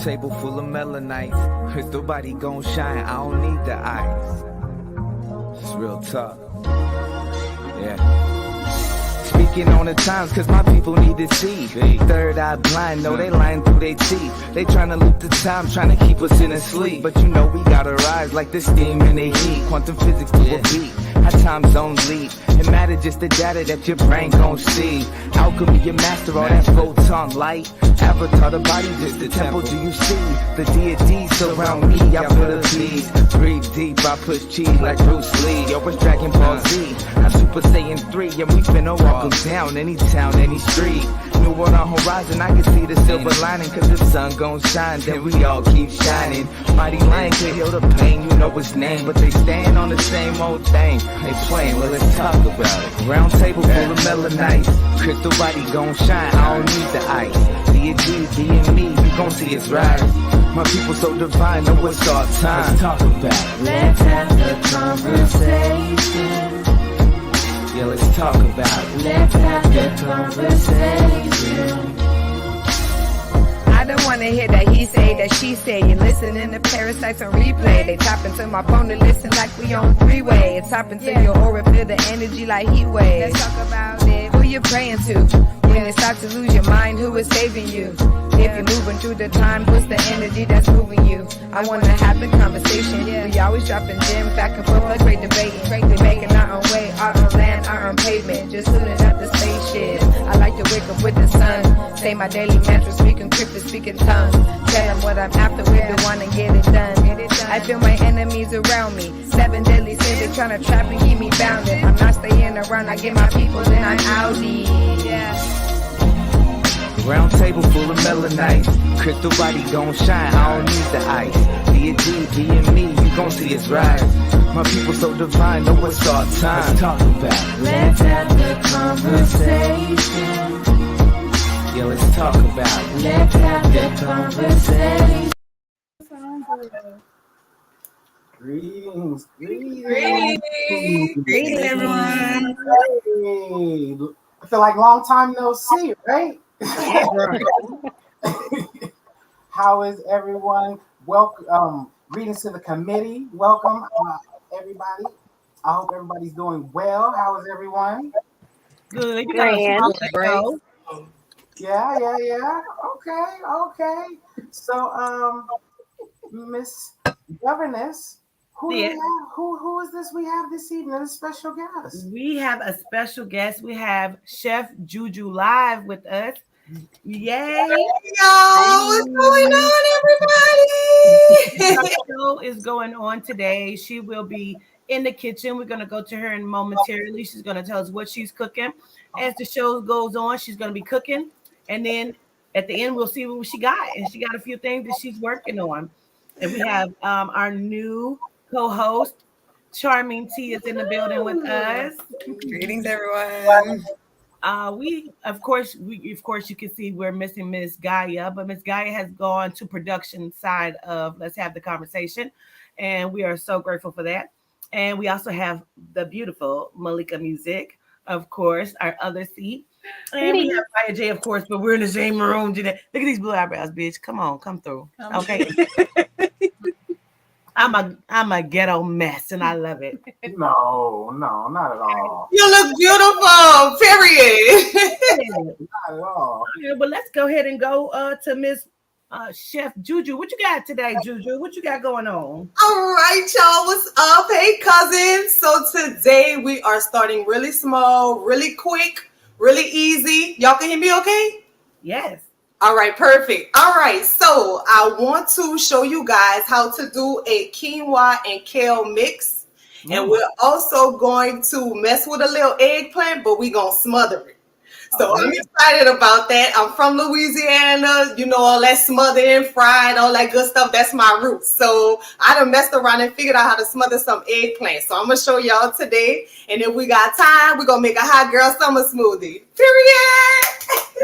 table full of melanite. Cause nobody gon' shine, I don't need the ice. It's real talk. Yeah. Speaking on the times, cause my people need to see. Third eye blind, no, they lying through their teeth. They tryna loop the time, tryna keep us in a sleep. But you know we gotta rise like the steam in the heat. Quantum physics to a beat, how time zones lead. It matter just the data that your brain gon' see. Alchemy, your master, all that photon light. Avatar, the body, just the temple, do you see? The deities surround me, I put a peace. Breathe deep, I push cheese like Bruce Lee. Yo, it's Dragon Ball Z, I Super Saiyan 3. And we finna walk them down, any town, any street. New world on horizon, I can see the silver lining. Cause the sun gon' shine, then we all keep shining. Mighty lion could heal the pain, you know his name. But they staying on the same old thing. They playing, well let's talk about it. Round table full of melanite. Crystal body gon' shine, I don't need the ice. Deity, being me, you gon' see it's rise. My people so divine, know it's our time. Let's talk about it. Let's have the conversation. Yeah, let's talk about it. Let's have the conversation. I don't wanna hear that he say, that she say. You listening to parasites on replay. They tap into my phone to listen like we on three-way. It's tap into your aura, feel the energy like heat waves. Let's talk about it. Who you praying to? When you start to lose your mind, who is saving you? If you're moving through the time, what's the energy that's moving you? I wanna have the conversation. We always dropping gems back and forth, like great debating. We making our own way, our own land, our own pavement. Just tuning up the spaceship. I like to wake up with the sun. Say my daily mantra, speaking cryptic, speaking tongues. Tell them what I'm after with, the one and get it done. I feel my enemies around me. 7 deadly sins, they tryna trap and keep me bounded. I'm not staying around, I get my people, then I'm outie. Yeah. Round table full of melanite. Crystal body gon' shine, I don't need the ice. Deity, being me, you gon' see it's rise. My people so divine, know it's our time. Let's talk about it. Let's have the conversation. Yeah, let's talk about it. Let's have the conversation. Greetings. Greetings, everyone. Hey, I feel like long time no see, right? How is everyone? Welcome. Greetings to the committee. Welcome, everybody. I hope everybody's doing well. How is everyone? Good. You got a break. Yeah. Okay. So, Miss Governess, who is this we have this evening? A special guest. We have a special guest. We have Chef JuJu-LIVE with us. Yay! Hey, y'all, what's going on, everybody? The show is going on today. She will be in the kitchen. We're going to go to her in momentarily. She's going to tell us what she's cooking. As the show goes on, she's going to be cooking. And then at the end, we'll see what she got. And she got a few things that she's working on. And we have our new co-host, Charming T, is in the building with us. Greetings, everyone. Of course, you can see we're missing Miss Gaia, but Miss Gaia has gone to production side of Let's Have the Conversation, and we are so grateful for that. And we also have the beautiful Malika Music, of course, our other seat. And we have Maya J, of course, but we're in the same room today. Look at these blue eyebrows, bitch. Come on, come through. Okay. I'm a ghetto mess, and I love it. No, not at all. You look beautiful, period. Not at all. Yeah, but let's go ahead and go to Miss Chef Juju. What you got today, Juju? What you got going on? All right, y'all. What's up? Hey, cousins. So today we are starting really small, really quick, really easy. Y'all can hear me okay? Yes. All right, perfect. All right, so I want to show you guys how to do a quinoa and kale mix. And we're also going to mess with a little eggplant, but we're going to smother it. So I'm excited about that. I'm from Louisiana, you know, all that smothered and fried, all that good stuff. That's my roots. So I done messed around and figured out how to smother some eggplant. So I'm going to show y'all today. And if we got time, we're going to make a hot girl summer smoothie. Period.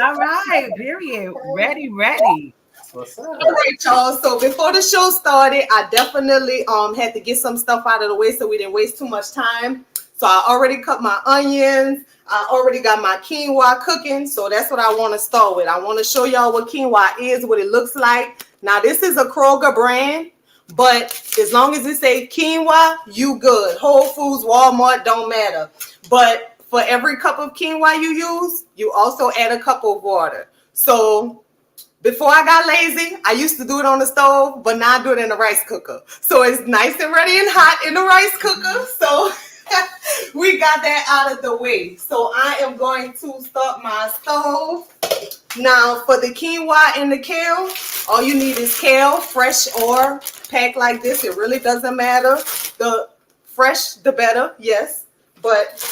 All right, period. Ready. What's up? All right, y'all. So before the show started, I definitely had to get some stuff out of the way so we didn't waste too much time. So I already cut my onions. I already got my quinoa cooking. So that's what I want to start with. I want to show y'all what quinoa is, what it looks like. Now, this is a Kroger brand, but as long as it say quinoa, you good. Whole Foods, Walmart, don't matter. But for every cup of quinoa you use, you also add a cup of water. So before I got lazy, I used to do it on the stove, but now I do it in the rice cooker. So it's nice and ready and hot in the rice cooker. So we got that out of the way. So I am going to start my stove. Now for the quinoa and the kale, all you need is kale, fresh or packed like this. It really doesn't matter. The fresh, the better, yes. But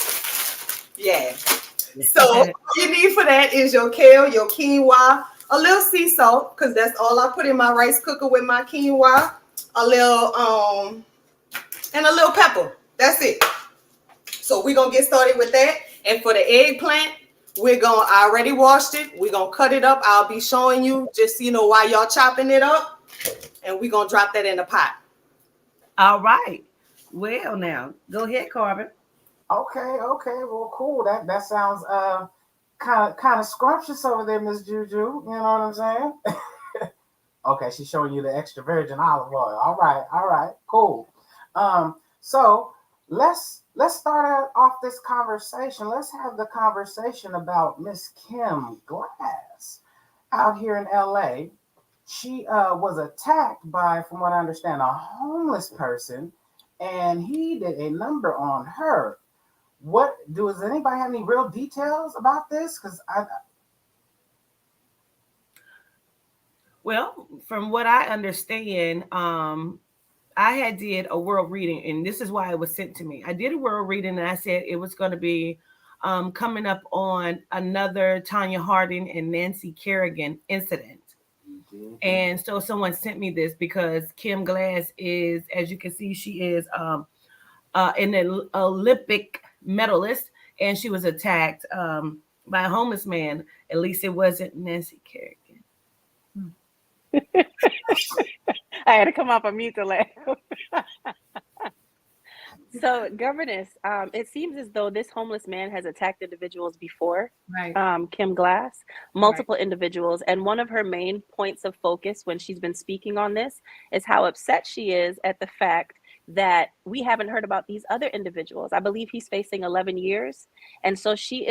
yeah. So all you need for that is your kale, your quinoa, a little sea salt, because that's all I put in my rice cooker with my quinoa, a little and a little pepper. That's it. So we're gonna get started with that. And for the eggplant, I already washed it. We're gonna cut it up. I'll be showing you just while y'all chopping it up. And we're gonna drop that in the pot. All right. Well, now go ahead, Corbin. Okay. Well, cool. That sounds kind of scrumptious over there, Miss Juju. You know what I'm saying? Okay, she's showing you the extra virgin olive oil. All right, cool. So let's start off this conversation. Let's have the conversation about Miss Kim Glass out here in LA. She was attacked by, from what I understand, a homeless person, and he did a number on her. Does anybody have any real details about this? Well, from what I understand, I had did a world reading, and this is why it was sent to me. I did a world reading, and I said it was going to be coming up on another Tanya Harding and Nancy Kerrigan incident. Mm-hmm. And so someone sent me this because Kim Glass is, as you can see, she is an Olympic medalist, and she was attacked by a homeless man. At least it wasn't Nancy Kerrigan. I had to come off of mute to laugh. So, Governess, it seems as though this homeless man has attacked individuals before. Right. Kim Glass, multiple individuals. And one of her main points of focus when she's been speaking on this is how upset she is at the fact that we haven't heard about these other individuals. I believe he's facing 11 years. And so she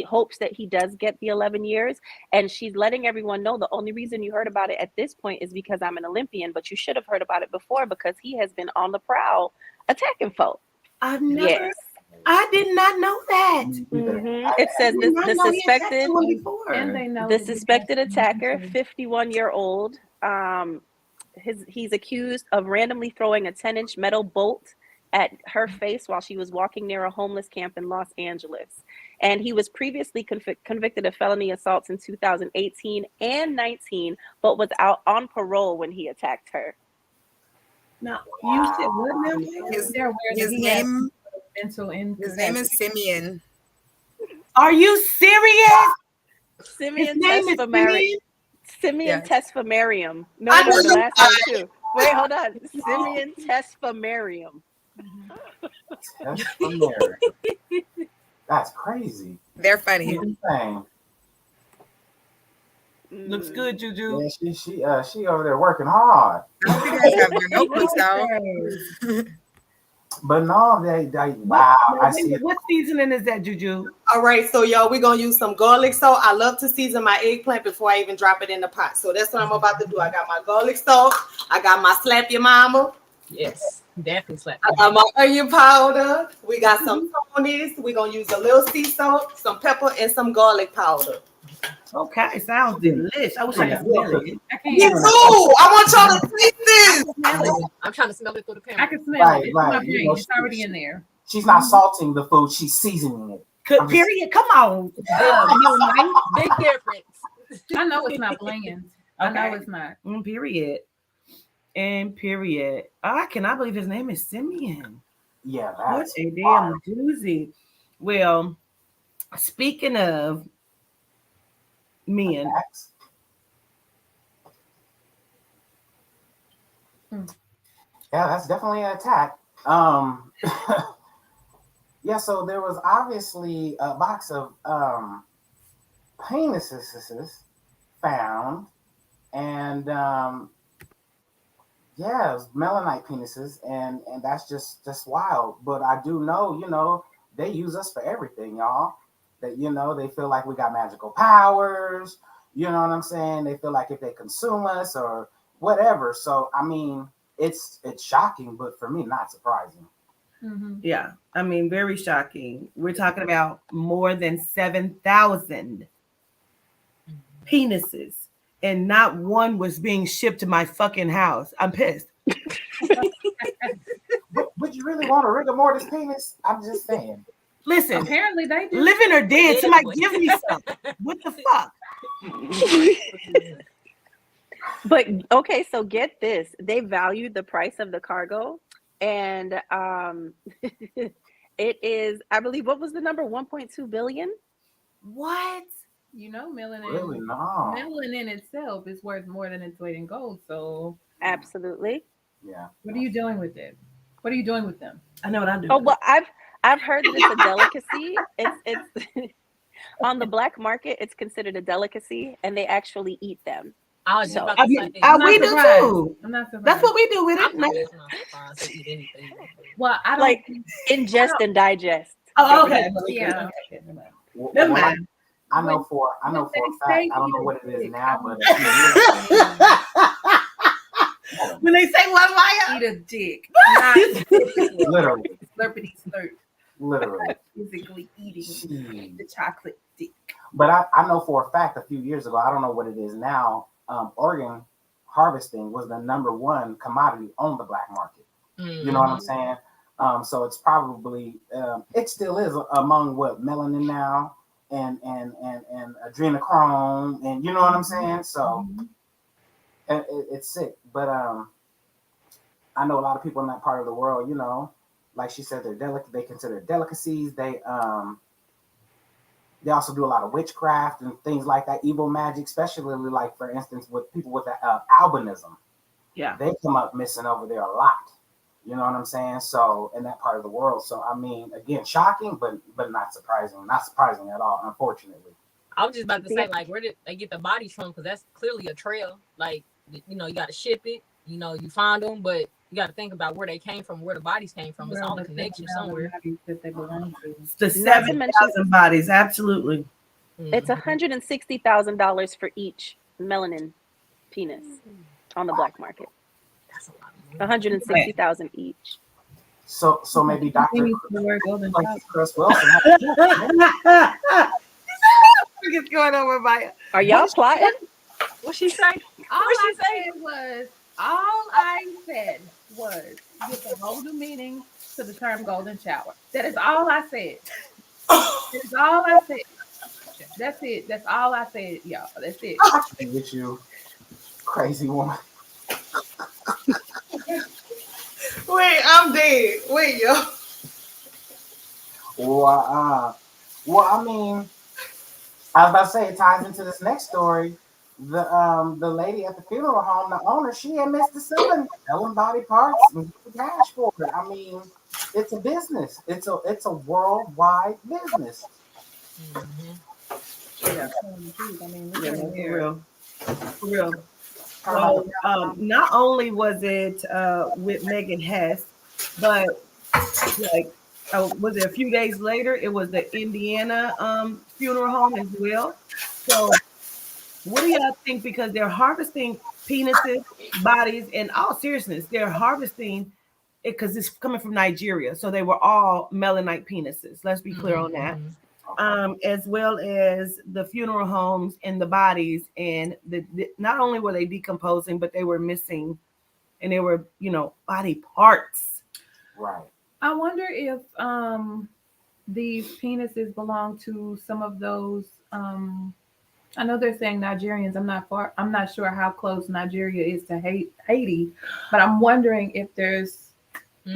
hopes that he does get the 11 years. And she's letting everyone know the only reason you heard about it at this point is because I'm an Olympian, but you should have heard about it before because he has been on the prowl attacking folk. I did not know that. Mm-hmm. It says the suspected attacker, 51-year-old, he's accused of randomly throwing a 10-inch metal bolt at her face while she was walking near a homeless camp in Los Angeles. And he was previously convicted of felony assaults in 2018 and 19, but was out on parole when he attacked her. Now, you said what now? His name is Simeon. Are you serious? Simeon Tesfamariam. No, the last one too. Wait, hold on. Simeon Tesfamariam. That's crazy. They're funny. Looks good, Juju. Yeah, she over there working hard. I hope you guys have your notebooks though. But no, they wow. I see. What seasoning is that, Juju? All right, so y'all, we're gonna use some garlic salt. I love to season my eggplant before I even drop it in the pot. So that's what I'm about to do. I got my garlic salt. I got my slap your mama. Yes, definitely slap. I got my onion powder. We got some Tony's. We're gonna use a little sea salt, some pepper, and some garlic powder. Okay, sounds delicious. I wish I could smell it. Me too. I want y'all to taste this. I'm trying to smell it through the camera. I can smell it. Right. It's already in there. She's not salting the food; she's seasoning it. Period. Come on. Big difference. I know it's not bland. I know it's not. Period. And period. I cannot believe his name is Simeon. Yeah, what a damn doozy. Well, speaking of men. Yeah, that's definitely an attack. Yeah, so there was obviously a box of penises found, and yeah, it was melanite penises, and that's just wild. But I do know, they use us for everything, y'all. That they feel like we got magical powers. You know what I'm saying? They feel like if they consume us or whatever. So I mean, it's shocking, but for me, not surprising. Mm-hmm. Yeah, I mean, very shocking. We're talking about more than 7,000 penises, and not one was being shipped to my fucking house. I'm pissed. Would you really want a rigor mortis penis? I'm just saying. Listen, Apparently they do. living or dead, somebody give me some. What the fuck? But okay, so get this. They valued the price of the cargo, and it is, I believe, what was the number? 1.2 billion? What? Melanin. Really, no. Melanin itself is worth more than its weight in gold. So Absolutely. Yeah. what are you doing with it? What are you doing with them? I know what I'm doing. Oh, well, I've heard that it's a delicacy. It's on the black market, it's considered a delicacy, and they actually eat them. I was just So- about to I say mean, that. we do surprised. too. I'm not surprised. That's what we do with I'm it. not surprised to eat anything. Well, I don't Like ingest and digest. Oh, okay. Yeah. Okay, never mind. Well, mind. I know for a when fact. they I don't know say what it is eat a now, dick, but a few years ago, When they say what, Maya? eat a dick, not literally, slurpity slurp, literally. physically eating Jeez. the chocolate dick. But I know for a fact a few years ago, I don't know what it is now. Organ harvesting was the #1 commodity on the black market. You know what I'm saying? So it's probably it still is among melanin now and adrenochrome, and you know what I'm saying. So it's sick. But I know a lot of people in that part of the world. Like she said, they're delicate. They consider delicacies. They also do a lot of witchcraft and things like that, evil magic, especially like, for instance, with people with albinism. Yeah. They come up missing over there a lot. You know what I'm saying? So in that part of the world. So I mean, again, shocking, but not surprising. Not surprising at all, unfortunately. I was just about to say, like, where did they get the bodies from? Because that's clearly a trail. Like, you got to ship it. You find them, but you got to think about where they came from, where the bodies came from. It's all a connection somewhere. That they belong to. The Not to mention- 7,000 bodies, absolutely. It's $160,000 for each melanin penis on the black market. That's a lot. 160,000 each. So maybe Dr. Golden Chris Wilson. What's going on with Maya? Are y'all plotting? What she say? All I said was give a whole new meaning to the term golden shower. That is all I said. That is all I said. That's it. That's all I said, y'all. That's it. I can't get you, crazy woman. Wait, I'm dead. Wait, yo. Well, I mean, I was about to say it ties into this next story. The lady at the funeral home, the owner, she admits to selling body parts and cash for it. I mean, it's a business. It's a worldwide business. Yeah. I mean, Yeah, we're for here. real. For real. So not only was it with Megan Hess, but like was it a few days later? It was the Indiana funeral home as well. So what do y'all think? Because they're harvesting penises, bodies, in all seriousness, they're harvesting it because it's coming from Nigeria. So they were all melanite penises. Let's be clear on that. As well as the funeral homes and the bodies, and the not only were they decomposing, but they were missing, and they were body parts. Right. I wonder if these penises belong to some of those. I know they're saying Nigerians. I'm not sure how close Nigeria is to Haiti, but I'm wondering if there's a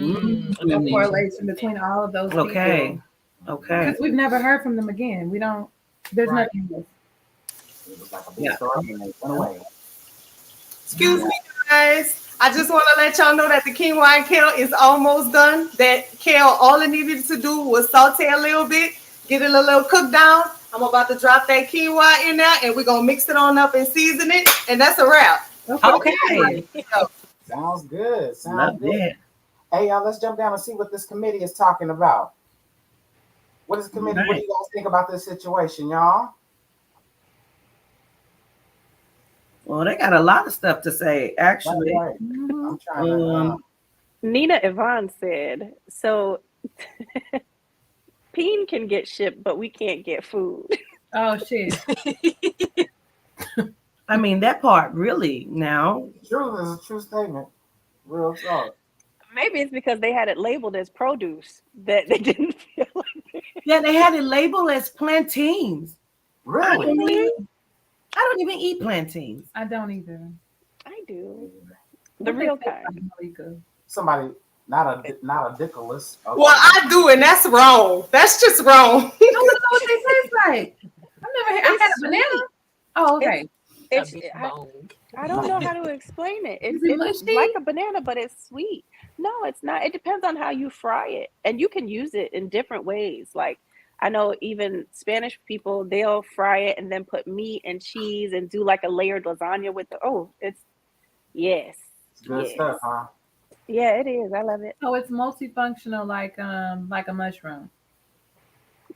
correlation between all of those people. Okay. Because we've never heard from them again. We don't. There's nothing else. It was like a big story and they went away. Excuse me, guys. I just want to let y'all know that the quinoa and kale is almost done. That kale, all it needed to do was saute a little bit, get it a little cooked down. I'm about to drop that quinoa in there, and we're gonna mix it on up and season it, and that's a wrap. Okay. Sounds good. Sounds Love good. that. Hey, y'all, let's jump down and see what this committee is talking about. What is the committee? What do you guys think about this situation, y'all? Well, they got a lot of stuff to say, actually. Right. I'm trying to. Nina Yvonne said, so Peen can get shipped, but we can't get food. Oh, shit. I mean, that part really now. True is a true statement. Real talk. Maybe it's because they had it labeled as produce that they didn't feel like. Yeah, they had it labeled as plantains. Really? I don't even eat plantains. I don't either. I do. The real kind. Somebody, not a Nicholas. Okay. Well, I do, and that's wrong. That's just wrong. I don't know what they taste like. I had a banana. Oh, okay. I don't know how to explain it. It's mushy? like a banana, but it's sweet. No, it's not. It depends on how you fry it. And you can use it in different ways. Like, I know even Spanish people, they'll fry it and then put meat and cheese and do like a layered lasagna with the, yes. Good stuff, huh? Yeah, it is. I love it. So it's multifunctional, like a mushroom.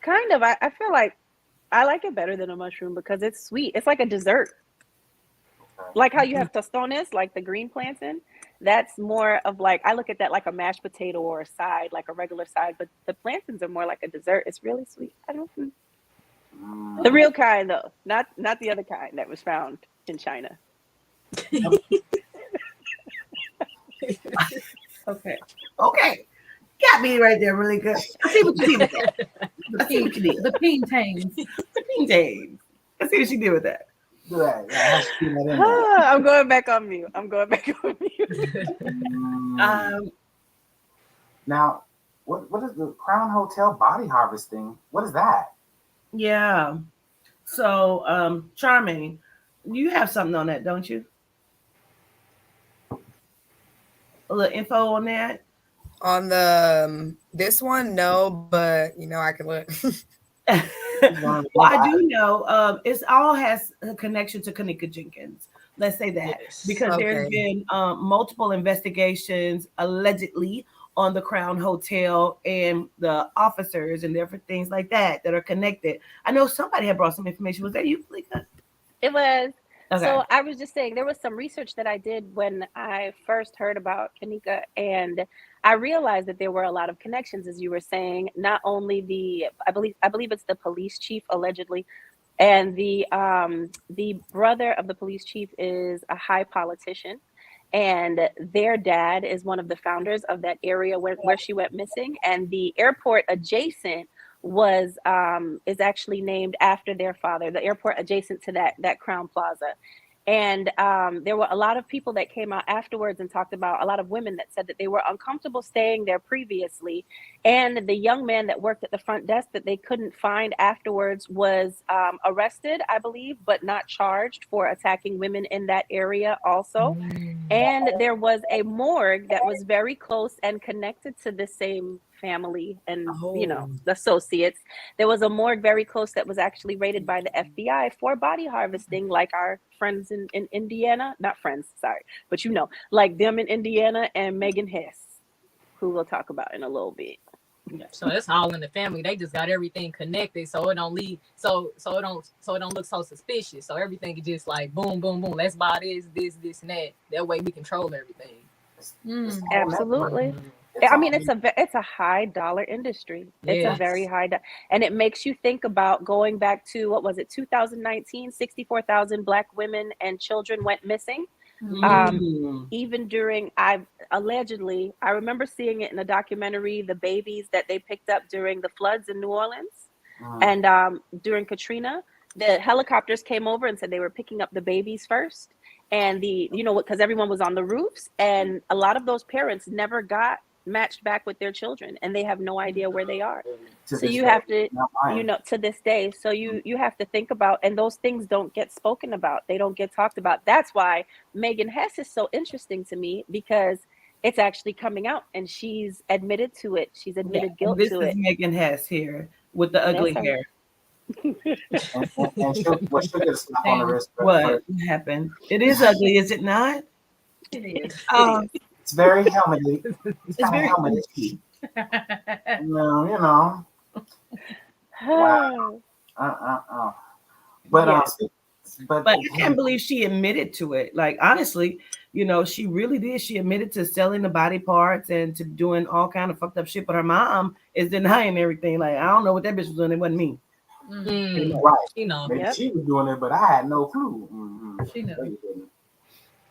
Kind of. I feel like I like it better than a mushroom because it's sweet. It's like a dessert. Like how you have tostones, like the green plantain. That's more of like, I look at that like a mashed potato or a side, like a regular side, but the plantains are more like a dessert. It's really sweet. I don't think. The real kind though, not the other kind that was found in China. Okay. Got me right there really good. I see what you did with that. I see what you did. The peentains. The peentains. I see what you did with that. Do that. Yeah, I'm going back on mute. Now, what is the Crown Hotel body harvesting? What is that? Yeah. So, Charmaine, you have something on that, don't you? A little info on that? On the this one, no, but I can look. Well, I do know it all has a connection to Kanika Jenkins. Let's say that because there's been multiple investigations allegedly on the Crown Hotel and the officers and different things like that are connected. I know somebody had brought some information. Was that you, Felica? It was. Okay. So I was just saying there was some research that I did when I first heard about Kanika, and I realized that there were a lot of connections, as you were saying. Not only I believe it's the police chief allegedly, and the brother of the police chief is a high politician, and their dad is one of the founders of that area where she went missing, and the airport adjacent is actually named after their father, the airport adjacent to that Crown Plaza. And there were a lot of people that came out afterwards and talked about, a lot of women that said that they were uncomfortable staying there previously. And the young man that worked at the front desk that they couldn't find afterwards was arrested, I believe, but not charged for attacking women in that area also. And there was a morgue that was very close and connected to the same family and the associates. There was a morgue very close that was actually raided by the FBI for body harvesting, like our friends in Indiana, not friends, sorry, but like them in Indiana and Megan Hess, who we'll talk about in a little bit. So it's all in the family. They just got everything connected, so it don't lead, so it don't look so suspicious. So everything is just like boom, boom, boom. Let's buy this, and that. That way we control everything. Absolutely. I mean, it's a high dollar industry. It's a very high and it makes you think about going back to, what was it, 2019, 64,000 Black women and children went missing. Even during, I remember seeing it in a documentary, the babies that they picked up during the floods in New Orleans. And during Katrina, the helicopters came over and said they were picking up the babies first. And because everyone was on the roofs, and a lot of those parents never got matched back with their children, and they have no idea where they are. So you have to, to this day. So you have to think about, and those things don't get spoken about. They don't get talked about. That's why Megan Hess is so interesting to me, because it's actually coming out and she's admitted to it. She's admitted guilt to it. This is Megan Hess here with the ugly hair. And she'll get a slap on the wrist. What happened? It is ugly, is it not? It is. It's very helmety. It's kind of very- helmety. No, you know. Wow. But Yeah. but But I can't believe she admitted to it. Like, honestly, you know, she really did. She admitted to selling the body parts and to doing all kind of fucked up shit. But her mom is denying everything. Like, I don't know what that bitch was doing. It wasn't me. right. You know. Maybe she was doing it, but I had no clue. She knew. Sure you didn't.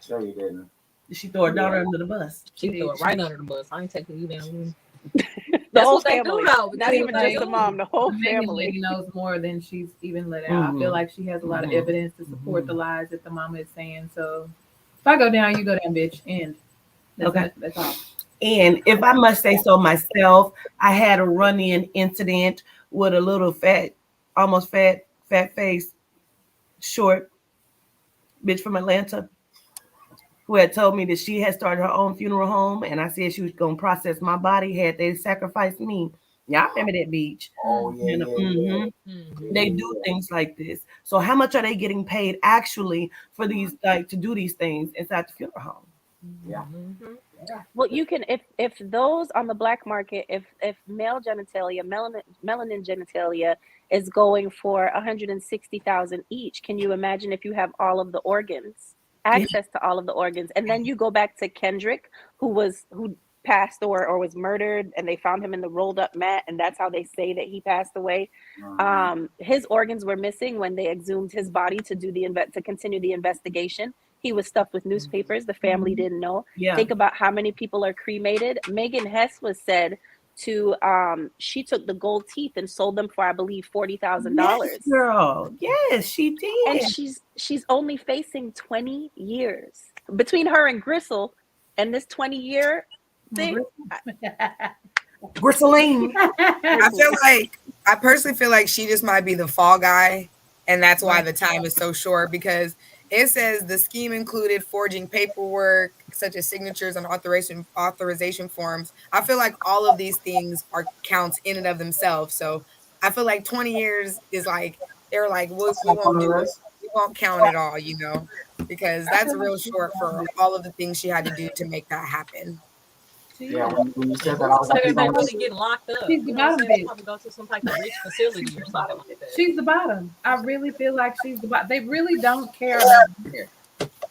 Sure you didn't. She threw her daughter under the bus. She threw it right under the bus. I ain't taking you down. The That's whole what they family. do though. Not even just the mom, the whole Megan family. lady knows more than she's even let out. I feel like she has a lot of evidence to support the lies that the mama is saying. So if I go down, you go down, bitch. And that's all. And if I must say so myself, I had a run-in incident with a little almost fat face, short bitch from Atlanta, who had told me that she had started her own funeral home, and I said she was gonna process my body. Had they sacrificed me? Yeah, I remember that beach. Oh yeah, You know, They do things like this. So how much are they getting paid actually for these, like, to do these things inside the funeral home? Yeah. Well, you can, if those on the black market, if male genitalia, melanin genitalia is going for 160,000 each, can you imagine if you have all of the organs, access to all of the organs, and then you go back to Kendrick, who passed or was murdered, and they found him in the rolled up mat, and that's how they say that he passed away. His organs were missing when they exhumed his body to continue the investigation. He was stuffed with newspapers. The family didn't know. Yeah. Think about how many people are cremated. Megan Hess was said to she took the gold teeth and sold them for, I believe, $40,000. Yes, girl. Yes, she did. And she's only facing 20 years between her and Gristle, and this 20-year thing. Gristling. I personally feel like she just might be the fall guy, and that's why the time is so short, because it says the scheme included forging paperwork such as signatures on authorization forms. I feel like all of these things are counts in and of themselves. So I feel like 20 years is like, they're like, we won't do it. We won't count it all, you know, because that's real short for all of the things she had to do to make that happen. Yeah, when you said that, I was like, like, they really getting locked up. She's the You know what I'm bottom saying? bitch. Probably go to some type of rich facility or something like that. She's the bottom. I really feel like she's the bottom. They really don't care about her.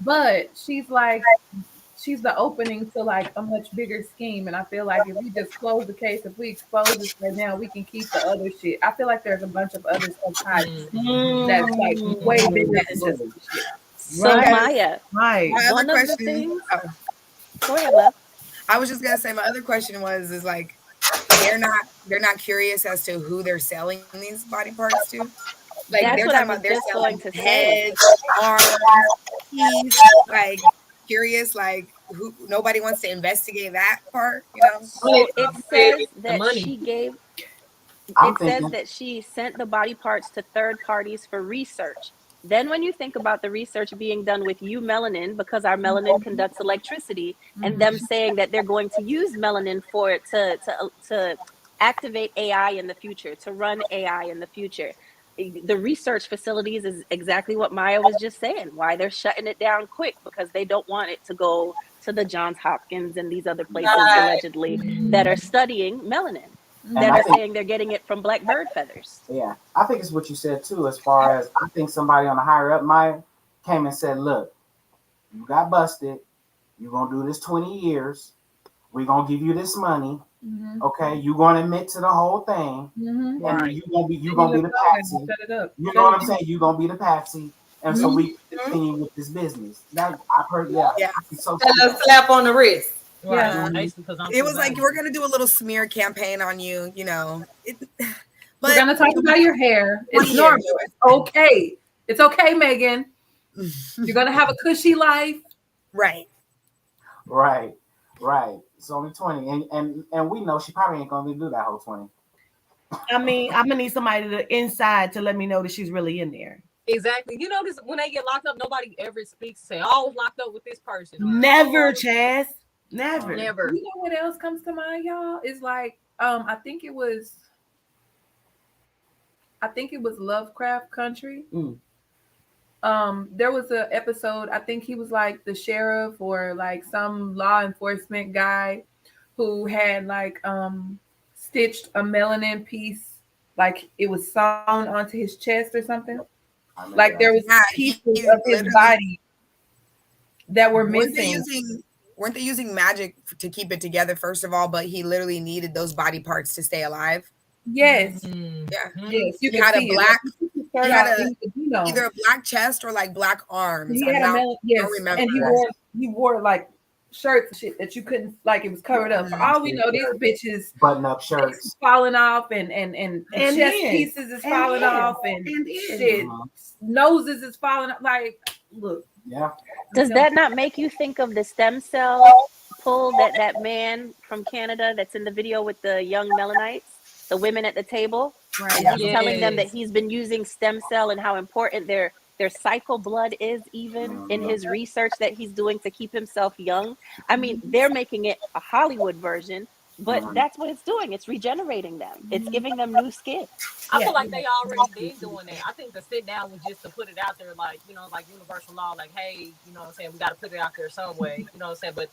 But she's the opening to like a much bigger scheme. And I feel like if we just close the case, if we expose this right now, we can keep the other shit. I feel like there's a bunch of other stuff that's like way bigger than just this shit. So Maya, My one other of the question. things. Go ahead, love. I was just gonna say my other question is like, they're not curious as to who they're selling these body parts to. Like, That's they're what talking I about was they're just selling going to say. heads, arms, teeth. Like, curious, like, who? Nobody wants to investigate that part, you know. So it says that money. she gave. I'm It thinking- says that she sent the body parts to third parties for research. Then when you think about the research being done with melanin, because our melanin conducts electricity, and them saying that they're going to use melanin for it to activate AI in the future, to run AI in the future. The research facilities is exactly what Maya was just saying, why they're shutting it down quick, because they don't want it to go to the Johns Hopkins and these other places allegedly that are studying melanin. That are saying they're getting it from black bird feathers. Yeah, I think it's what you said too. As far as I think somebody on the higher up might came and said, "Look, you got busted. You're gonna do this 20 years. We're gonna give you this money. Okay, you're gonna admit to the whole thing, and you're gonna be the patsy. You know what I'm saying? You're gonna be the patsy, and so we continue with this business." That I've heard. Yeah. It's so a slap on the wrist. Yeah. It was like, we're gonna do a little smear campaign on you, you know. We're gonna talk about your hair. It's normal. It's okay. It's okay, Megan. You're gonna have a cushy life. Right. It's only 20, and we know she probably ain't gonna do that whole 20. I mean, I'm gonna need somebody inside to let me know that she's really in there. Exactly. You know, this when they get locked up, nobody ever speaks. Say, "Oh, I was locked up with this person." Never, Chaz. Never. You know what else comes to mind, y'all? It's like, I think it was I think it was Lovecraft Country. Mm. There was an episode, I think he was like the sheriff or like some law enforcement guy who had like stitched a melanin piece, like it was sewn onto his chest or something. Like there was pieces of his body that were missing. Weren't they using magic to keep it together, first of all, but he literally needed those body parts to stay alive? Yes. Yeah. Yes. You He had can a black, see either a black chest or like black arms. He had yes. don't remember. And he wore like shirts and shit that you couldn't, like, it was covered up. For all we know, these bitches button up shirts falling off and chest heads. pieces is falling off and shit. Noses is falling off. Like, look. Yeah. Does that not make you think of the stem cell pull that man from Canada that's in the video with the young Melanites, the women at the table? Right. And he's telling them that he's been using stem cell and how important their cycle blood is, even in his research that he's doing to keep himself young. I mean, they're making it a Hollywood version, but that's what it's doing. It's regenerating them. It's giving them new skin. I feel like they already been doing that. I think the sit down was just to put it out there, like, you know, like universal law, like, hey, you know what I'm saying, we got to put it out there some way, you know what I'm saying, but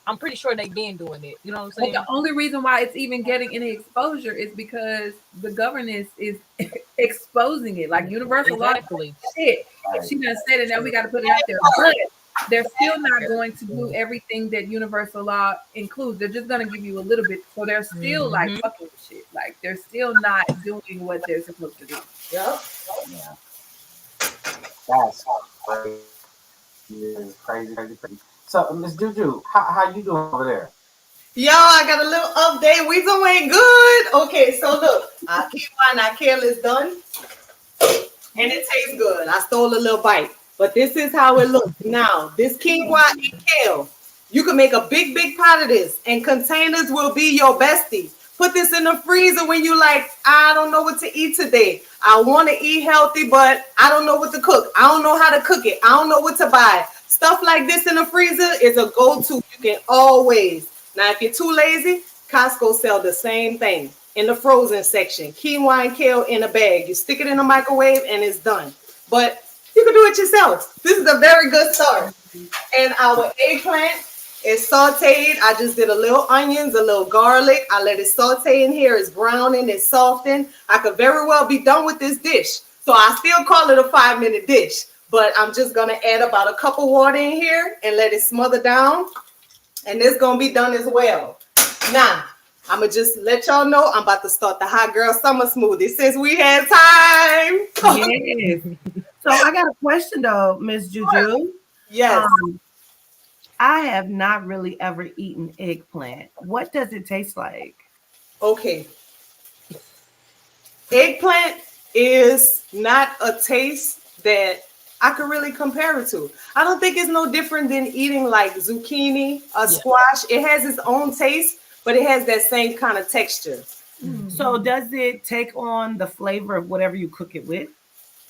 I'm pretty sure they've been doing it, you know what I'm saying? Well, the only reason why it's even getting any exposure is because the governance is exposing it, like universal law. Shit, she done said it, now we got to put it out there, but they're still not going to do everything that universal law includes. They're just going to give you a little bit. So they're still like fucking with shit. Like they're still not doing what they're supposed to do. Yep. Yeah. That's crazy. It's crazy. So, Miss Juju, how you doing over there? Y'all, I got a little update. We doing good. Okay, so look, our quinoa and kale is done. And it tastes good. I stole a little bite. But this is how it looks now. This quinoa and kale, you can make a big pot of this, and containers will be your bestie. Put this in the freezer when you like, I don't know what to eat today. I want to eat healthy, but I don't know what to cook. I don't know how to cook it. I don't know what to buy. Stuff like this in the freezer is a go-to. You can always. Now, if you're too lazy, Costco sell the same thing in the frozen section. Quinoa and kale in a bag. You stick it in the microwave and it's done. But you can do it yourself. This is a very good start. And our eggplant is sauteed. I just did a little onions, a little garlic. I let it saute in here. It's browning, it's softened. I could very well be done with this dish. So I still call it a 5-minute dish. But I'm just going to add about a cup of water in here and let it smother down. And it's going to be done as well. Now, I'm going to just let y'all know I'm about to start the Hot Girl Summer Smoothie since we had time. Yes. So I got a question though, Miss Juju. Yes. I have not really ever eaten eggplant. What does it taste like? Okay. Eggplant is not a taste that I could really compare it to. I don't think it's no different than eating like zucchini or squash. It has its own taste, but it has that same kind of texture. So does it take on the flavor of whatever you cook it with?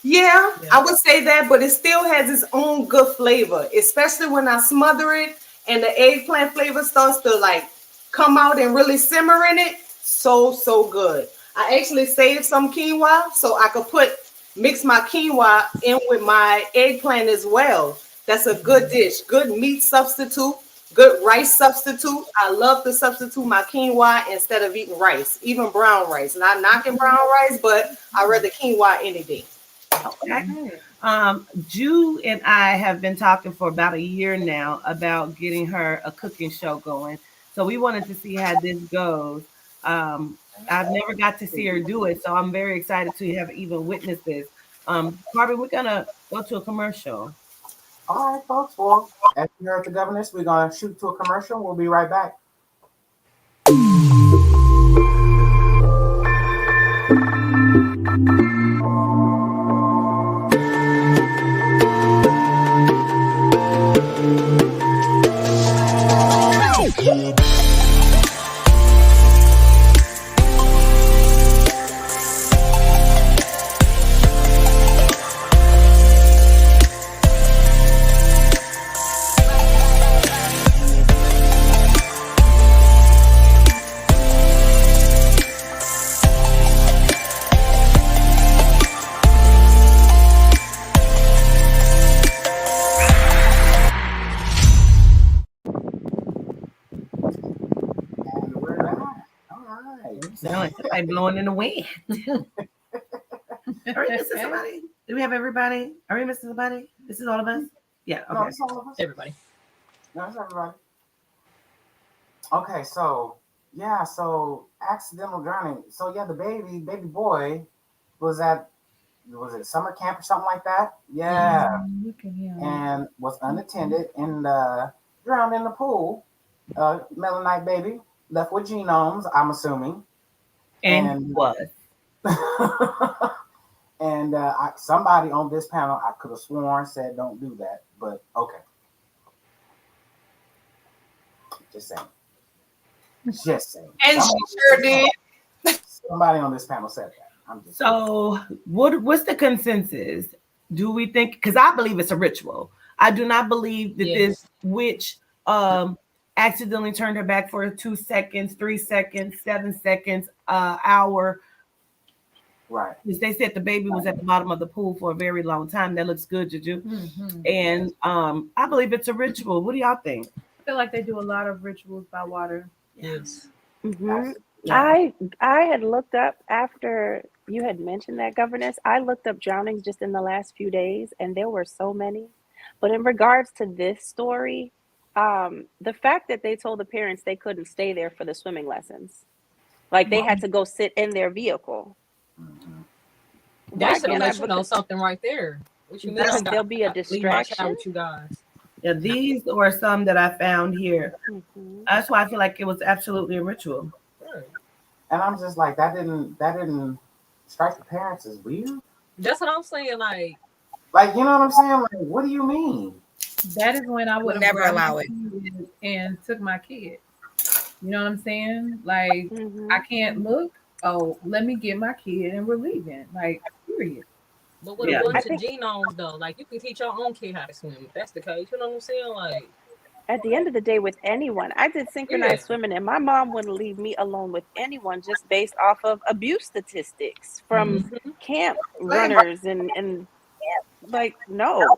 Yeah, I would say that, but it still has its own good flavor, especially when I smother it and the eggplant flavor starts to like come out and really simmer in it. So good. I actually saved some quinoa so I could mix my quinoa in with my eggplant as well. That's a good dish, good meat substitute, good rice substitute. I love to substitute my quinoa instead of eating rice, even brown rice. Not knocking brown rice, but I rather quinoa any day. Okay. Ju and I have been talking for about a year now about getting her a cooking show going. So we wanted to see how this goes. I've never got to see her do it, so I'm very excited to have even witnessed this. Barbie, we're gonna go to a commercial. All right, folks. Well, as you heard the governess, we're going to shoot to a commercial. We'll be right back. Sound like somebody blowing in the wind. Are we missing somebody? Do we have everybody? Are we missing somebody? This is all of us? Yeah, No, okay. it's all of us. Everybody. No, it's everybody. Okay, so yeah, so accidental drowning. So yeah, the baby boy was it summer camp or something like that? Yeah. Look at him. And was unattended and drowned in the pool. Melanite baby left with genomes, I'm assuming. And what? And somebody on this panel, I could have sworn, said don't do that, but okay. Just saying. Just saying. And she sure did. Somebody on this panel said that. I'm just So what's the consensus? Do we think, because I believe it's a ritual. I do not believe that this witch accidentally turned her back for 2 seconds, 3 seconds, 7 seconds, hour. right. Because they said the baby was at the bottom of the pool for a very long time. That looks good, Juju. Mm-hmm. And I believe it's a ritual. What do y'all think? I feel like they do a lot of rituals by water. Yes. Mhm. Yeah. I had looked up after you had mentioned that, governess. I looked up drownings just in the last few days, and there were so many. But in regards to this story, the fact that they told the parents they couldn't stay there for the swimming lessons, like they had to go sit in their vehicle. Mm-hmm. That should Why have can't I let you book know a- something right there. What you mean? Because I got- there'll be a I leave my child distraction. with you guys. Yeah, these are some that I found here. Mhm. That's why I feel like it was absolutely a ritual. Right. And I'm just like, that didn't strike the parents as weird. That's what I'm saying. Like, Like, you know what I'm saying? Like, what do you mean? That is when I would Would have never brought allow my it. kid and took my kid. You know what I'm saying? Like, Mhm. I can't look. Oh, let me get my kid and we're leaving. Like, period. but with Yeah. a bunch I of think- genomes though, like you can teach your own kid how to swim. If that's the case, you know what I'm saying? Like, At the end of the day, with anyone, I did synchronized Yeah. swimming, and my mom wouldn't leave me alone with anyone just based off of abuse statistics from Mhm. camp runners and like no.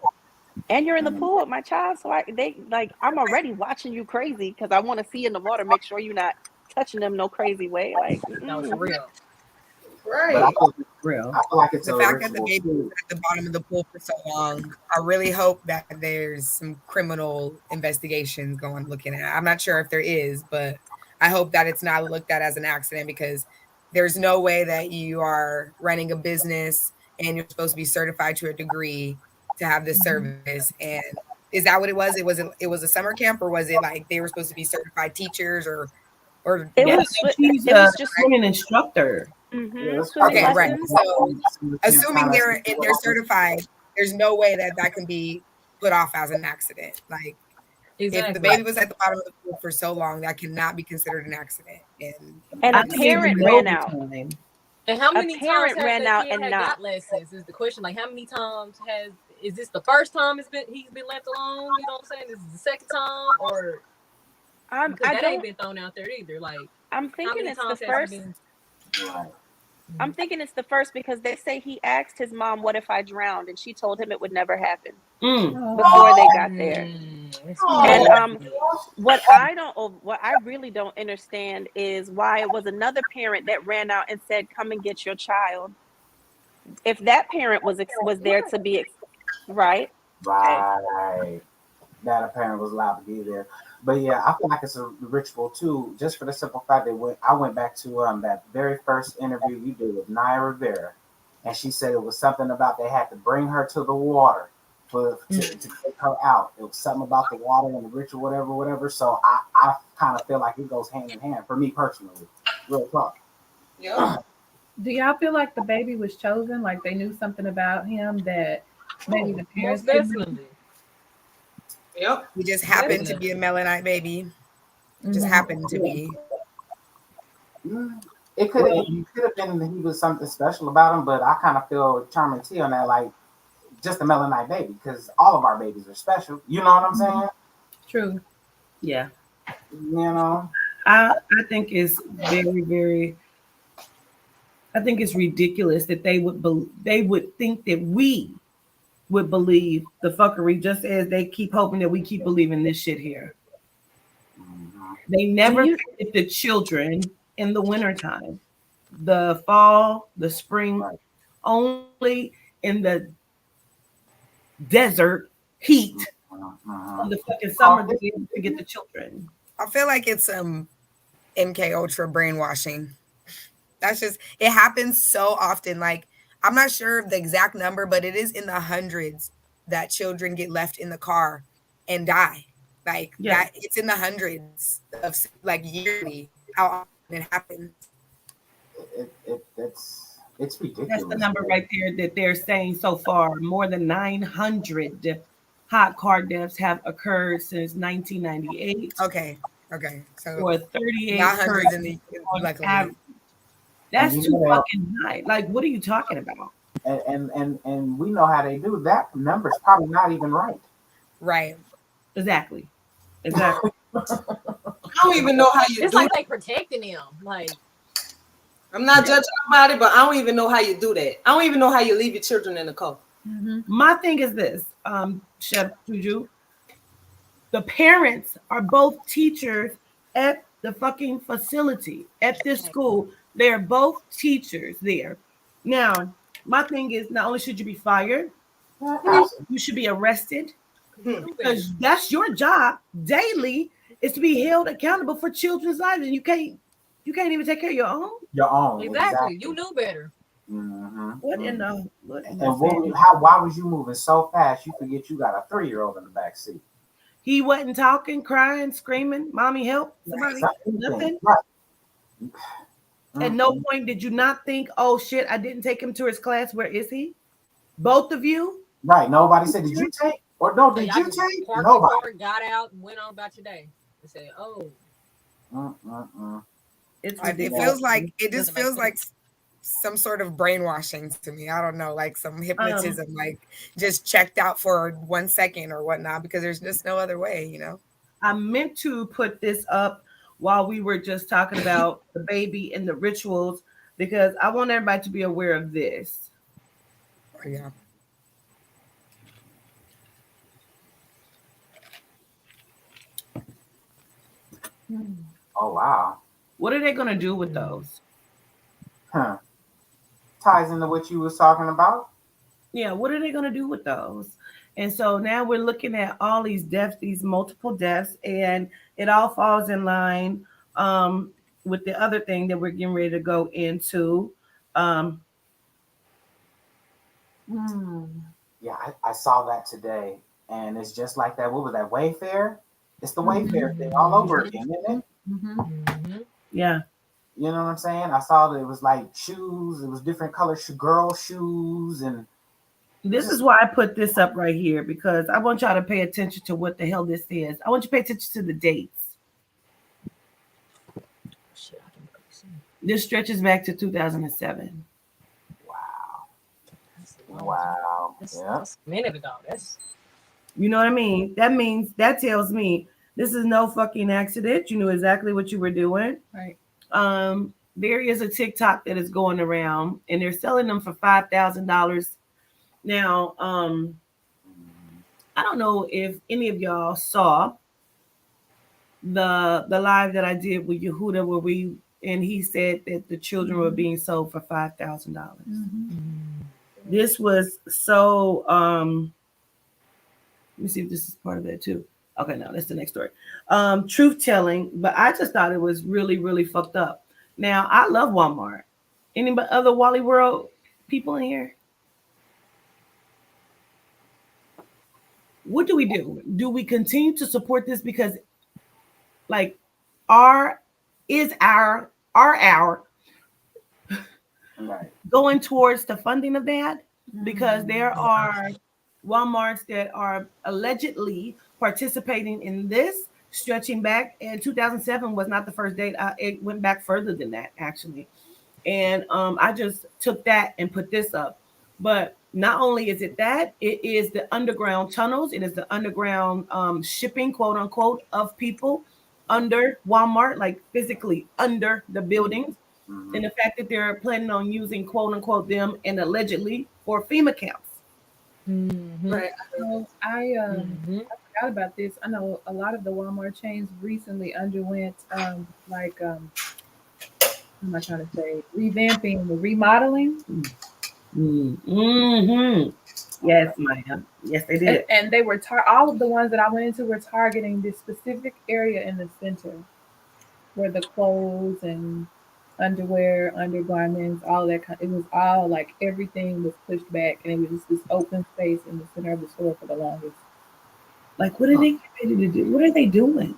And you're in the pool with my child, so I'm already watching you crazy because I want to see in the water, make sure you're not touching them no crazy way. Like, that was for real. But I Right. Real. feel like it's The a fact that the ritual baby was too. at the bottom of the pool for so long, I really hope that there's some criminal investigations going looking at. I'm not sure if there is, but I hope that it's not looked at as an accident because there's no way that you are running a business and you're supposed to be certified to a degree to have this service. And is that what it was? It was a summer camp, or was it like they were supposed to be certified teachers or it Yeah, was she's it a was just swimming instructor. That's swimming Okay, right. lessons. So assuming they're they're certified, there's no way that can be put off as an accident. Like if the Exactly. baby was at the bottom of the pool for so long, that cannot be considered an accident. And I a think it was parent an ran out. overtime. And how A many times parent has ran that out kid and had not. got lessons? Is the question. Like, how many times is this the first time he's been left alone? You know what I'm saying? This is the second time, or because that ain't been thrown out there either. Like, I'm how thinking many it's the times has first. he been? Right. I'm thinking it's the first because they say he asked his mom, "What if I drowned?" and she told him it would never happen before they got there. And what I really don't understand is why it was another parent that ran out and said, "Come and get your child." If that parent was there to be right. Right. That a parent was allowed to be there. But yeah, I feel like it's a ritual too, just for the simple fact that I went back to that very first interview you did with Naya Rivera, and she said it was something about they had to bring her to the water to take her out. It was something about the water and the ritual, whatever. So I kind of feel like it goes hand in hand for me personally. Real talk. Yeah. Do y'all feel like the baby was chosen? Like they knew something about him that maybe the parents Most didn't? definitely. Yep. He just happened to be a melanite baby. Just happened to be. It could have been that he was something special about him, but I kind of feel Charming T on that, like just a melanite baby, because all of our babies are special. You know what I'm saying? True. Yeah. You know? I think it's very, very. I think it's ridiculous that they would think that we would believe the fuckery just as they keep hoping that we keep believing this shit here. They never picked the children in the wintertime. the fall, the spring, Right. only in the desert heat of the fucking summer to be able to get the children. I feel like it's MK Ultra brainwashing. That's just, it happens so often. Like, I'm not sure of the exact number, but it is in the hundreds that children get left in the car and die. Like that, it's in the hundreds of like yearly how often it happens. It's ridiculous. That's the number right there that they're saying so far. More than 900 hot car deaths have occurred since 1998. Okay. So for 38 hundreds in the on luckily. average. That's too fucking high. Like, what are you talking about? And we know how they do that. Number's probably not even right. Right. Exactly. I don't even know how you it's do like that. they protecting them. Like, I'm not judging about it, but I don't even know how you do that. I don't even know how you leave your children in the car. My thing is this, Chef JuJu. The parents are both teachers at the fucking facility, at this school. They're both teachers there. Now, my thing is, not only should you be fired, you should be arrested, because that's your job daily, is to be held accountable for children's lives, and you can't even take care of your own. Exactly. You knew better. What in the? Why was you moving so fast? You forget you got a 3-year-old in the back seat. He wasn't talking, crying, screaming, "Mommy, help!" Somebody, nothing. Right. At no point did you not think, "Oh shit, I didn't take him to his class. Where is he?" Both of you. Right. Nobody said, "Did you take?" Or no, did you take? Nobody. Got out and went on about your day. They said, "Oh." It feels like it just feels like some sort of brainwashing to me. I don't know, like some hypnotism, like just checked out for 1 second or whatnot, because there's just no other way, you know. I meant to put this up while we were just talking about the baby and the rituals, because I want everybody to be aware of this. Yeah. Oh wow. What are they gonna do with those? Ties into what you was talking about. Yeah, what are they gonna do with those? And so now we're looking at all these deaths, these multiple deaths, and it all falls in line with the other thing that we're getting ready to go into. Yeah, I saw that today, and it's just like that. What was that, Wayfair? It's the Wayfair thing all over again, isn't it? Yeah. You know what I'm saying? I saw that it was like shoes. It was different color girl shoes, and this is why I put this up right here, because I want y'all to pay attention to what the hell this is. I want you to pay attention to the dates. This stretches back to 2007. Wow. That's a minute ago. You know what I mean? That tells me this is no fucking accident. You knew exactly what you were doing. Right. There is a TikTok that is going around, and they're selling them for $5,000. Now, I don't know if any of y'all saw the live that I did with Yehuda, and he said that the children were being sold for $5,000. This was so. Let me see if this is part of that too. Okay, no, that's the next story. Truth telling, but I just thought it was really, really fucked up. Now, I love Walmart. Any other Wally World people in here? What do we do? Do we continue to support this because, like, our going towards the funding of that? Because there are Walmarts that are allegedly participating in this, stretching back, and 2007 was not the first date. It went back further than that, actually. And I just took that and put this up. But not only is it that, it is the underground tunnels. It is the underground shipping, quote unquote, of people under Walmart, like physically under the buildings. And the fact that they're planning on using, quote unquote, them and allegedly for FEMA camps. Right. So I forgot about this. I know a lot of the Walmart chains recently underwent am I trying to say? Revamping, remodeling. Mm-hmm. Yes, ma'am. Yes, they did. And they were all of the ones that I went into were targeting this specific area in the center where the clothes and underwear, undergarments, all that kind. It was all like everything was pushed back, and it was just this open space in the center of the store for the longest. Like, what are they getting ready to do? What are they doing?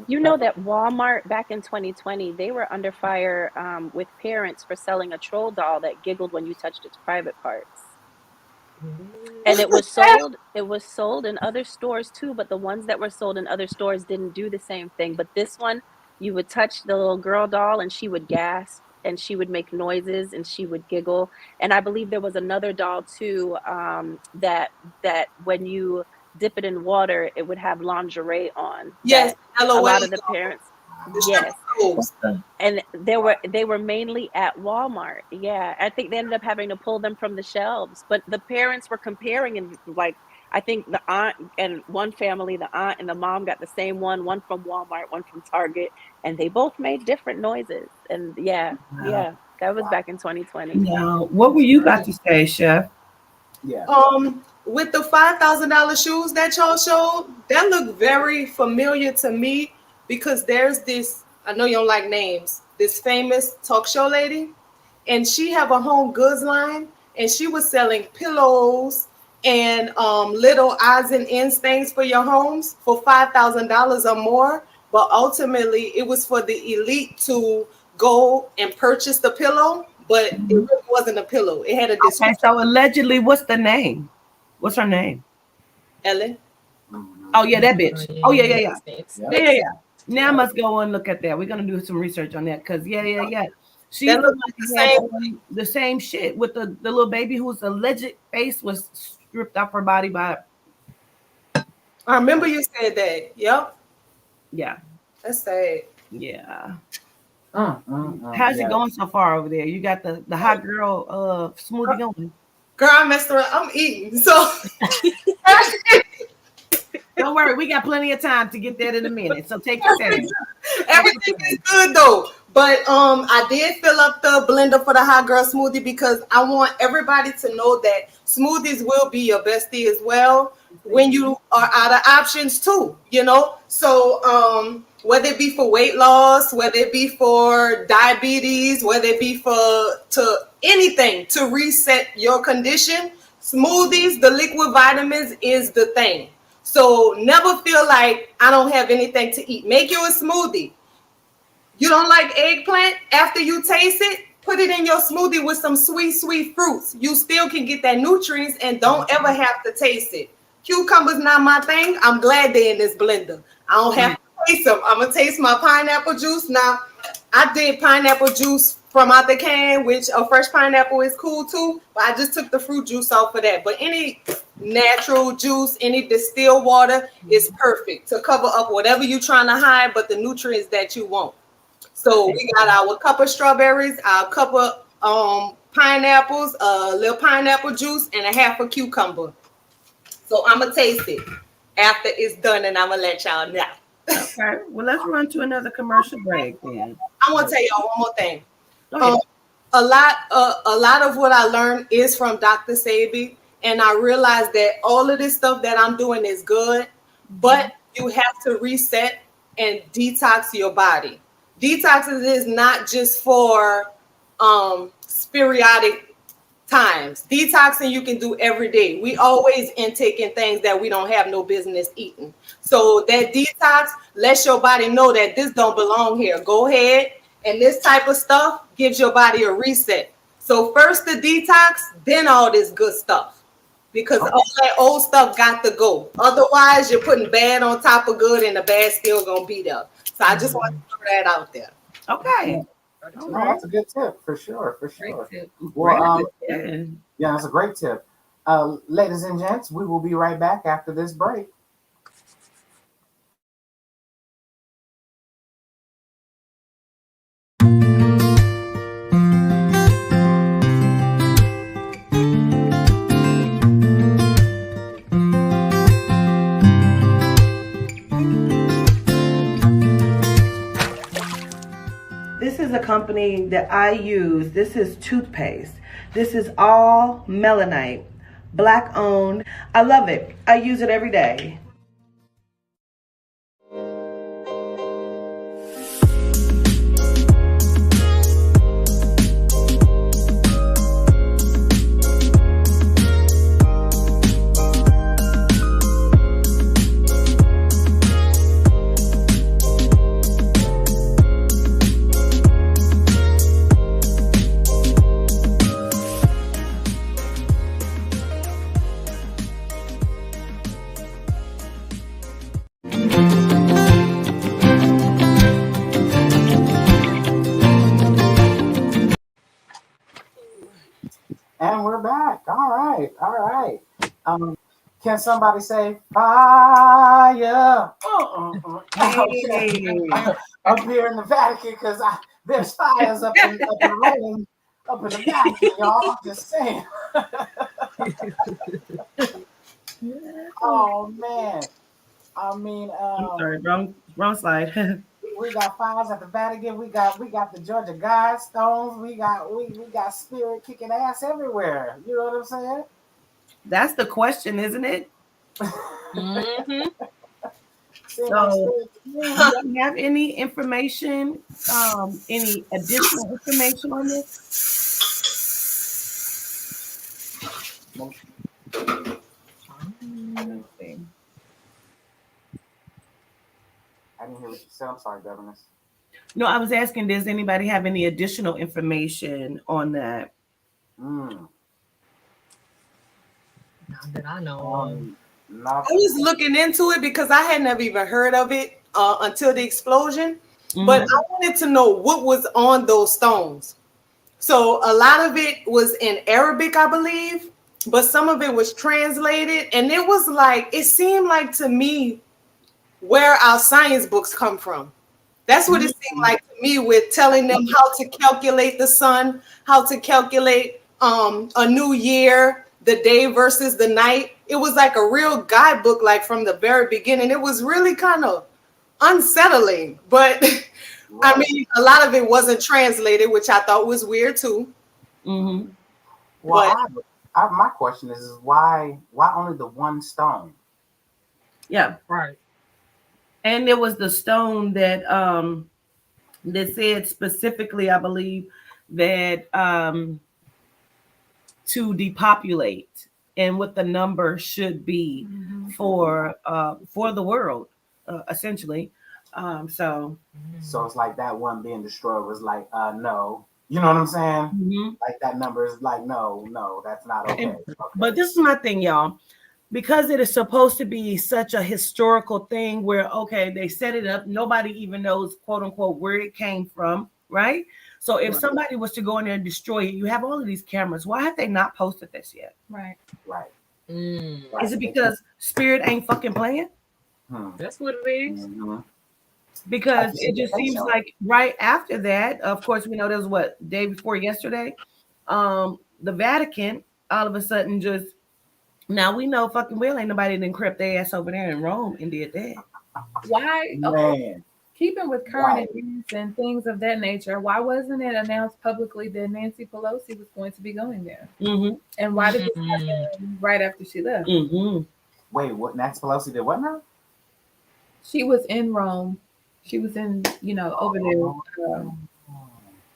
You know that Walmart back in 2020, they were under fire with parents for selling a troll doll that giggled when you touched its private parts. And it was sold in other stores too, but the ones that were sold in other stores didn't do the same thing. But this one, you would touch the little girl doll and she would gasp and she would make noises and she would giggle. And I believe there was another doll too, that when you dip it in water, it would have lingerie on. Yes, a lot of the parents. Yes. And they were mainly at Walmart. Yeah. I think they ended up having to pull them from the shelves. But the parents were comparing, and like I think the aunt and one family, the aunt and the mom got the same one from Walmart, one from Target, and they both made different noises. And yeah, that was back in 2020. Now, what were you about to say, Chef? Yeah. With the $5,000 shoes that y'all showed, that looked very familiar to me because there's this, I know you don't like names, this famous talk show lady, and she have a home goods line, and she was selling pillows and little odds and ends things for your homes for $5,000 or more. But ultimately, it was for the elite to go and purchase the pillow, but it really wasn't a pillow. It had a description. Okay, so allegedly, what's the name? What's her name? Ellen. Oh yeah, that bitch. Oh yeah. Now I must go and look at that. We're gonna do some research on that because yeah. She's That looks the same shit with the little baby whose alleged face was stripped off her body by. I remember you said that. Yep. Yeah. That's sad. Yeah. How's it going so far over there? You got the hot girl smoothie going. Girl, I messed around. I'm eating. So don't worry, we got plenty of time to get that in a minute. So take your time. Everything is good though. But I did fill up the blender for the hot girl smoothie because I want everybody to know that smoothies will be your bestie as well when you are out of options too, you know? So whether it be for weight loss, whether it be for diabetes, whether it be to anything to reset your condition, smoothies, the liquid vitamins is the thing. So never feel like I don't have anything to eat. Make you a smoothie. You don't like eggplant? After you taste it, put it in your smoothie with some sweet fruits. You still can get that nutrients and don't ever have to taste it. Cucumbers not my thing. I'm glad they're in this blender. I don't have to taste them. I'm going to taste my pineapple juice. Now, I did pineapple juice from out the can, which a fresh pineapple is cool too. But I just took the fruit juice off of that. But any natural juice, any distilled water is perfect to cover up whatever you're trying to hide, but the nutrients that you want. So we got our cup of strawberries, our cup of pineapples, a little pineapple juice, and a half a cucumber. So I'm going to taste it after it's done, and I'm going to let y'all know. Okay. Well, let's run to another commercial break then. I want to tell y'all one more thing. A lot of what I learned is from Dr. Sebi, and I realized that all of this stuff that I'm doing is good, but you have to reset and detox your body. Detoxes is not just for sporadic times. Detoxing you can do every day. We always intaking things that we don't have no business eating. So that detox lets your body know that this don't belong here. Go ahead, and this type of stuff gives your body a reset. So first the detox, then all this good stuff. Because all that old stuff got to go. Otherwise, you're putting bad on top of good, and the bad still gonna be there. So I just want to throw that out there. Okay. Oh, that's a good tip for sure. Well, yeah, that's a great tip. Ladies and gents, we will be right back after this break. is a company that I use. This is toothpaste. This is all melanite, Black owned. I love it. I use it every day. And we're back. All right. All right. Can somebody say fire? Hey. Up here in the Vatican, because there's fires up in Rome, up in the Vatican, y'all. I'm just saying. Oh man. I mean, I'm sorry, wrong slide. we got fires at the Vatican. We got the Georgia Guidestones. We got spirit kicking ass everywhere. You know what I'm saying? That's the question, isn't it? Mm-hmm. So, do you have any information, any additional information on this? Let's see. I didn't hear what you said. I'm sorry, Governess. No, I was asking, does anybody have any additional information on that? Not that I know. I was looking into it because I had never even heard of it until the explosion. But I wanted to know what was on those stones. So a lot of it was in Arabic, I believe, but some of it was translated. And it was like, it seemed like to me where our science books come from. That's what it seemed like to me, with telling them how to calculate the sun, how to calculate a new year, the day versus the night. It was like a real guidebook, like from the very beginning. It was really kind of unsettling, but I mean, a lot of it wasn't translated, which I thought was weird too. Well, my question is why only the one stone? Yeah, right. And there was the stone that that said specifically, I believe, that to depopulate and what the number should be for the world, essentially. So it's like that one being destroyed was like no, you know what I'm saying? Like that number is like no, that's not okay. But this is my thing, y'all. Because it is supposed to be such a historical thing where, okay, they set it up, nobody even knows, quote unquote, where it came from, right? So if somebody was to go in there and destroy it, you have all of these cameras. Why have they not posted this yet? Right. Is it because Spirit ain't fucking playing? That's what it is. Because it just seems like right after that, of course, we know there was what, day before yesterday, the Vatican all of a sudden just, now we know fucking well ain't nobody didn't crept their ass over there in Rome and did that. Why? Okay. Keeping with current events and things of that nature, why wasn't it announced publicly that Nancy Pelosi was going to be going there? And why did this happen right after she left? Wait, what? Nancy Pelosi did what now? She was in Rome. She was in, over there.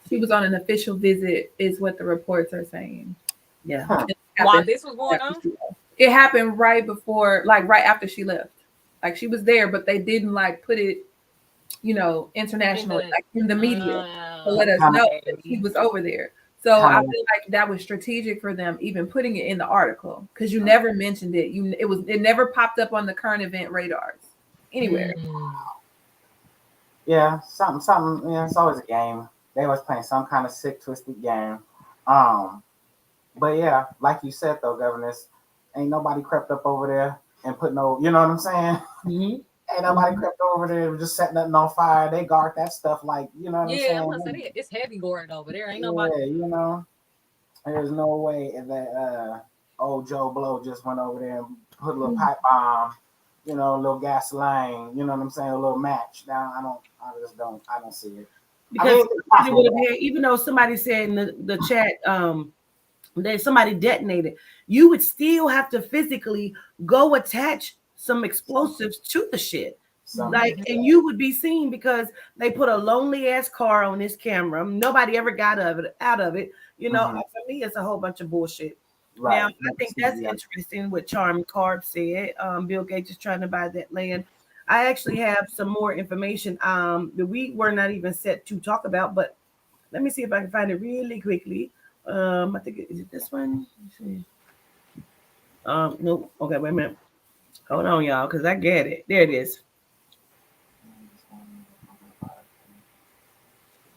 She was on an official visit, is what the reports are saying. Yeah. While this was going on? It happened right before, like right after she left. Like she was there, but they didn't like put it, internationally, like in the media to let us know that she was over there. So I feel like that was strategic for them, even putting it in the article, because you never mentioned it. It never popped up on the current event radars anywhere. Yeah, something. Yeah, it's always a game. They always playing some kind of sick, twisted game. But yeah, like you said though, Governess, ain't nobody crept up over there and put no, you know what I'm saying? Ain't nobody crept over there just setting nothing on fire. They guard that stuff like, you know what I'm saying? Yeah, I'm gonna say it's heavy guarded over there. Ain't nobody. Yeah, there's no way that old Joe Blow just went over there and put a little pipe bomb, a little gasoline, you know what I'm saying? A little match. Now I don't see it. Because it's somebody would have possible. had, even though somebody said in the chat that somebody detonated, you would still have to physically go attach some explosives to the shit. Like, and you would be seen because they put a lonely ass car on this camera. Nobody ever got out of it. You know, for me, it's a whole bunch of bullshit. Right. Now, I think that's interesting what Charm Carb said. Bill Gates is trying to buy that land. I actually have some more information that we were not even set to talk about, but let me see if I can find it really quickly. I think is it this one? Let's see. Nope. Okay, wait a minute. Hold on, y'all, because I get it. There it is.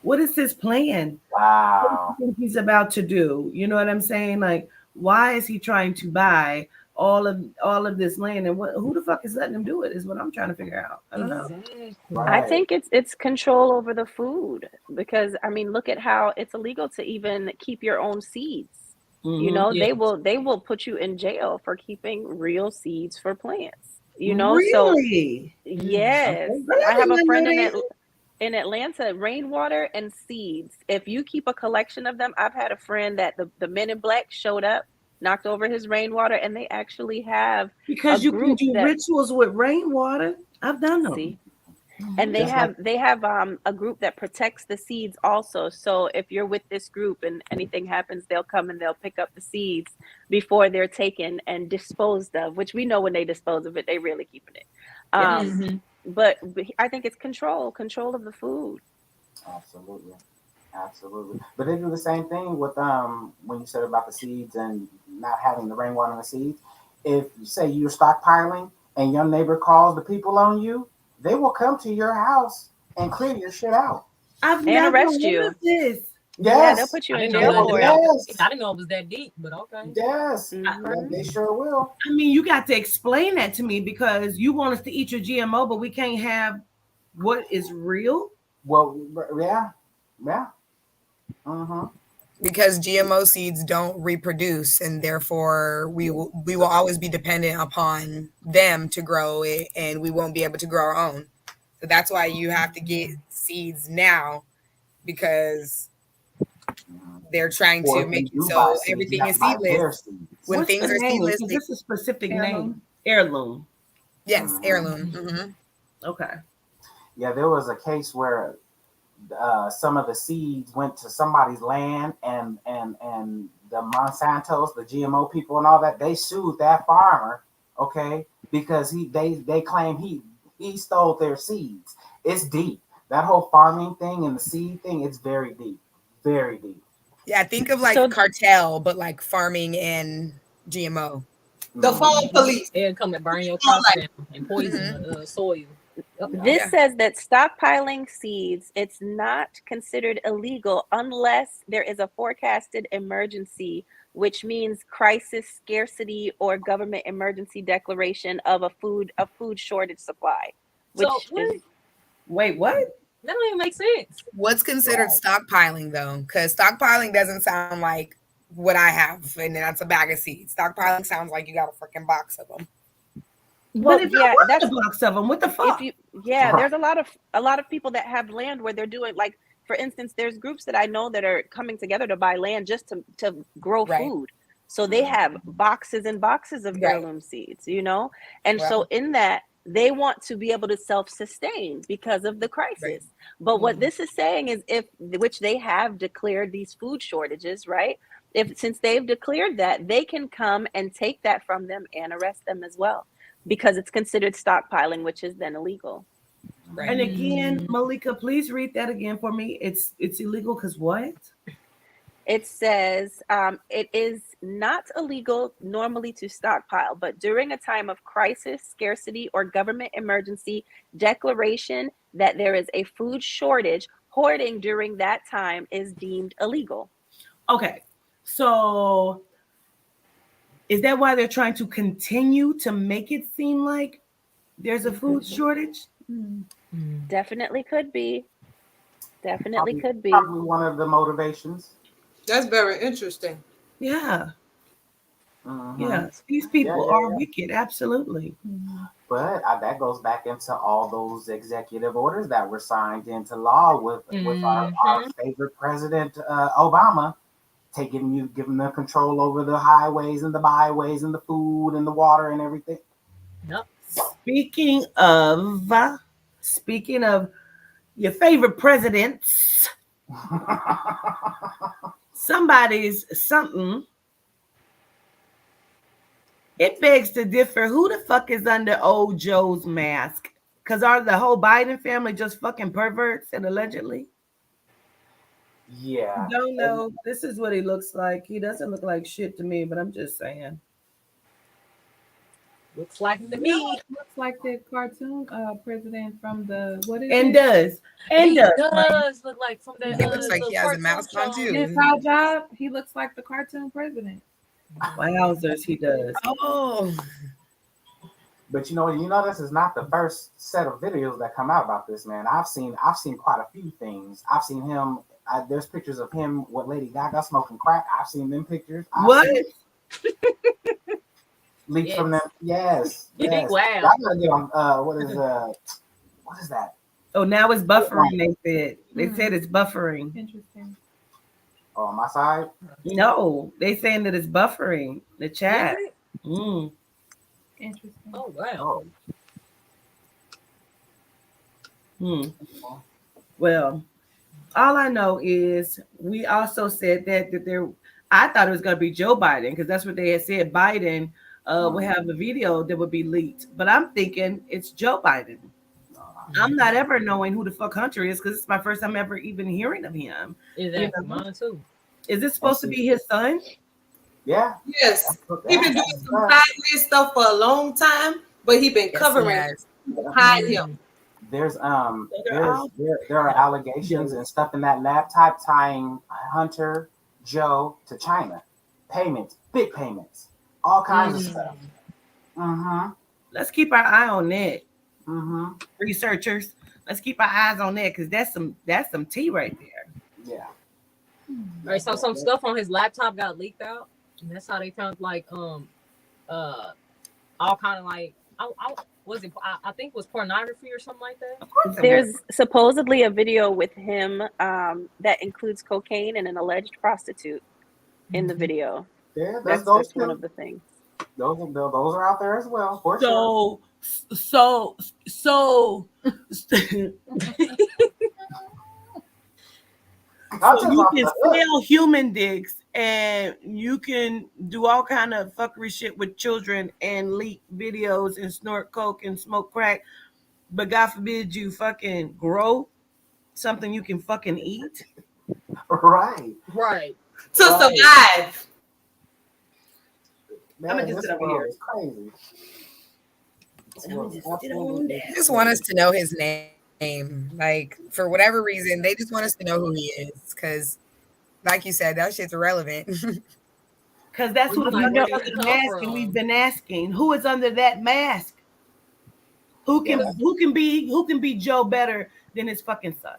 What is his plan? Wow. What do you think he's about to do? You know what I'm saying? Like, why is he trying to buy all of this land, and who the fuck is letting him do it? Is what I'm trying to figure out. I don't know. I think it's control over the food, because I mean, look at how it's illegal to even keep your own seeds. You know, they will put you in jail for keeping real seeds for plants. You know, really? So yes, I have a friend in Atlanta, rainwater and seeds. If you keep a collection of them, I've had a friend that the men in black showed up, knocked over his rainwater, and they actually have because you can do rituals with rainwater. I've done them. See? And they have a group that protects the seeds also. So if you're with this group and anything happens, they'll come and they'll pick up the seeds before they're taken and disposed of, which we know when they dispose of it, they really keeping it. But I think it's control of the food. Absolutely. But they do the same thing with when you said about the seeds and not having the rainwater in the seeds. If you say you're stockpiling and your neighbor calls the people on you, they will come to your house and clear your shit out. I've never arrest you. heard of this. Yeah, they'll put you in jail for it. I didn't know it was that deep, but okay. Yes, they sure will. I mean, you got to explain that to me, because you want us to eat your GMO, but we can't have what is real. Well, yeah. Because GMO seeds don't reproduce, and therefore we will always be dependent upon them to grow it, and we won't be able to grow our own. So that's why you have to get seeds now, because they're trying to make it so everything is seedless. When things are seedless, this is a specific name. Heirloom. Yes, heirloom. Okay. Yeah, there was a case where some of the seeds went to somebody's land, and the Monsantos, the GMO people, and all that, they sued that farmer, okay, because they claim he stole their seeds. It's deep. That whole farming thing and the seed thing, it's very deep, very deep. Yeah, think of like cartel, but like farming and GMO. The fall police. They'll come and burn your crops down and poison the soil. This says that stockpiling seeds, it's not considered illegal unless there is a forecasted emergency, which means crisis, scarcity, or government emergency declaration of a food shortage supply. Which wait, what? That don't even make sense. What's considered stockpiling though? Because stockpiling doesn't sound like what I have, and that's a bag of seeds. Stockpiling sounds like you got a freaking box of them. Well, if that's a box of them. What the fuck? There's a lot of people that have land where they're doing, like, for instance, there's groups that I know that are coming together to buy land just to grow food. So they have boxes and boxes of heirloom seeds, you know, and so in that they want to be able to self-sustain because of the crisis. But what this is saying is, which they have declared these food shortages, right? Since they've declared that, they can come and take that from them and arrest them as well, because it's considered stockpiling, which is then illegal. Right. And again, Malika, please read that again for me. It's illegal because what? It says it is not illegal normally to stockpile, but during a time of crisis, scarcity, or government emergency declaration that there is a food shortage, hoarding during that time is deemed illegal. Okay, so is that why they're trying to continue to make it seem like there's a food shortage? Definitely could be. Definitely could be. Probably one of the motivations. That's very interesting. Yeah. Yes, these people are wicked. Absolutely. But that goes back into all those executive orders that were signed into law with our favorite president, Obama, giving them control over the highways and the byways and the food and the water and everything. Yep. Speaking of your favorite presidents, somebody's something. It begs to differ. Who the fuck is under old Joe's mask? Because are the whole Biden family just fucking perverts and allegedly? Yeah. Don't know. This is what he looks like. He doesn't look like shit to me, but I'm just saying. Looks like to me. Looks like the cartoon president from the what is and it? does and He does. does look like from that. He looks like he has a mask on too. Miss Our Job. He looks like the cartoon president. Wowzers, he does. Oh, but you know, this is not the first set of videos that come out about this man. I've seen quite a few things. I've seen him. There's pictures of him with Lady Gaga smoking crack. I've seen them pictures. Leaked from them. Yes. Wow. I gotta get on. What is that? Oh, now it's buffering. They said it's buffering. Interesting. Oh, on my side? No, they saying that it's buffering the chat. Mm. Interesting. Oh wow. Well, all I know is we also said that there. I thought it was going to be Joe Biden because that's what they had said. Biden would have a video that would be leaked, but I'm thinking it's Joe Biden. I'm not ever knowing who the fuck Hunter is because it's my first time ever even hearing of him. Exactly, mine too. Is this supposed to be his son? Yeah. Yes. He's been doing some sideways stuff for a long time, but he's been covering hide him. There are allegations and stuff in that laptop tying Hunter, Joe to China. Payments, big payments, all kinds of stuff. Let's keep our eye on that. researchers. Let's keep our eyes on that because that's some tea right there. Yeah. All right, so some stuff on his laptop got leaked out, and that's how they found like all kind of like I think it was pornography or something like that. There's supposedly a video with him that includes cocaine and an alleged prostitute in the video. Yeah, that's one of the things. Those are out there as well. For sure. So you can sell human dicks and you can do all kind of fuckery shit with children and leak videos and snort coke and smoke crack, but God forbid you fucking grow something you can fucking eat. Right. To survive. Man, I'm gonna just sit over here. Crazy. They just want us to know his name. Like, for whatever reason, they just want us to know who he is. Because, like you said, that shit's irrelevant. Because that's who the fuck is under the mask, and we've been asking who is under that mask. Who can be Joe better than his fucking son?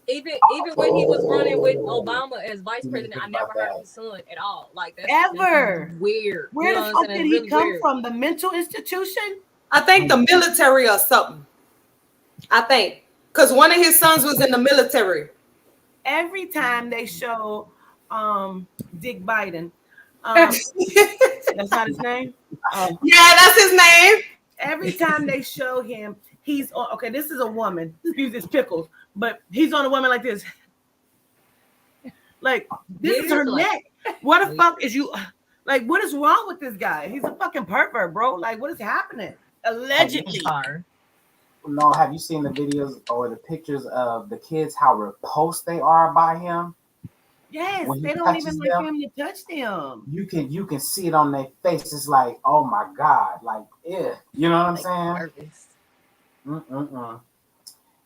Even when he was running with Obama as vice president, I never heard of his son at all. Like that's weird. Where the fuck did he come from? The mental institution? I think the military or something. I think because one of his sons was in the military. Every time they show Dick Biden, that's not his name. Yeah, that's his name. Every time they show him, he's on. Okay, this is a woman. Excuse this pickles, but he's on a woman like this. Like this is her neck. What the fuck is you? Like, what is wrong with this guy? He's a fucking pervert, bro. Like, what is happening? Allegedly. No, have you seen the videos or the pictures of the kids? How repulsed they are by him. Yes, they don't even like him to touch them. You can see it on their face. It's like, oh my god, like, yeah, you know what I'm saying?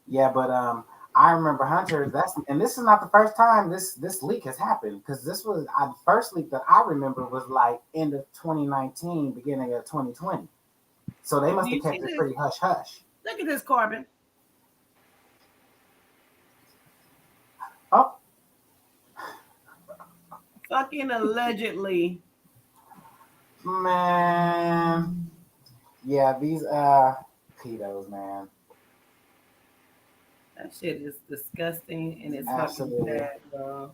Yeah, but I remember Hunter. And this is not the first time this leak has happened because this was the first leak that I remember was like end of 2019, beginning of 2020. So they must have kept it pretty hush hush. Look at this, Corbin. Oh. Fucking allegedly. Man. Yeah, these pedos, man. That shit is disgusting and it's fucking Absolutely. sad, bro.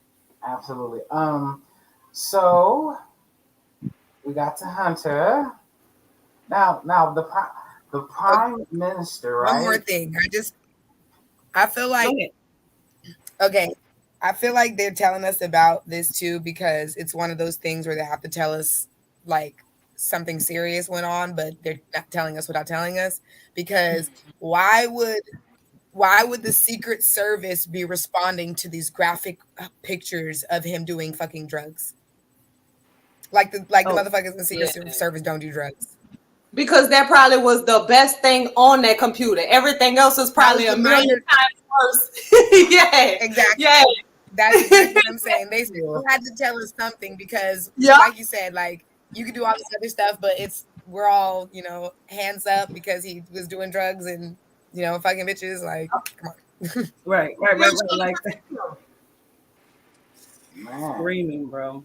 Absolutely. So we got to Hunter. Now the prime minister, One more right? thing. I feel Go like ahead. okay. I feel like they're telling us about this too because it's one of those things where they have to tell us like something serious went on, but they're not telling us without telling us. Because why would the Secret Service be responding to these graphic pictures of him doing fucking drugs? Like the Oh, motherfuckers in the Secret Yeah. Service don't do drugs. Because that probably was the best thing on that computer. Everything else was probably That a was the million minor- times worse. Yeah. Exactly. Yeah. That's exactly what I'm saying. They Yeah. had to tell us something because, Yeah. like you said, like you can do all this other stuff, but we're all hands up because he was doing drugs and fucking bitches. Like, come on. right. Like that. Man. Screaming, bro.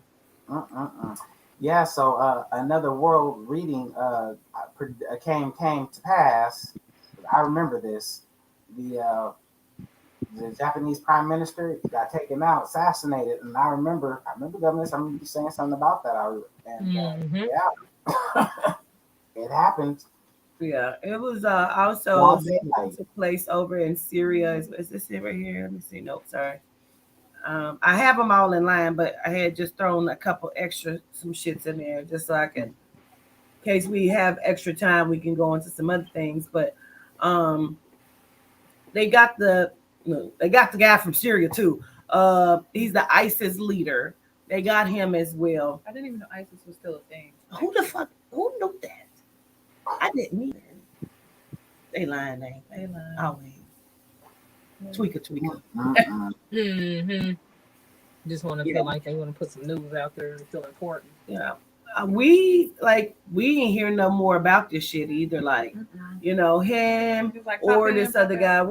Yeah, so another world reading came to pass. I remember this. The Japanese prime minister got taken out, assassinated, and I remember Governor, I remember you saying something about that. Yeah, it happened. Yeah, it was also Broad daylight. took place over in Syria. Is this it right here? Let me see. Nope, sorry. I have them all in line, but I had just thrown a couple extra some shits in there just so I can, in case we have extra time, we can go into some other things. But they got the guy from Syria too. He's the ISIS leader. They got him as well. I didn't even know ISIS was still a thing. Who the fuck? Who knew that? I didn't either. They lying, ain't they? They lying. Always. Tweaker. Mm-hmm. Just want to feel like they want to put some news out there and feel important. Yeah. We ain't hear no more about this shit either. Like, him Like or this other guy.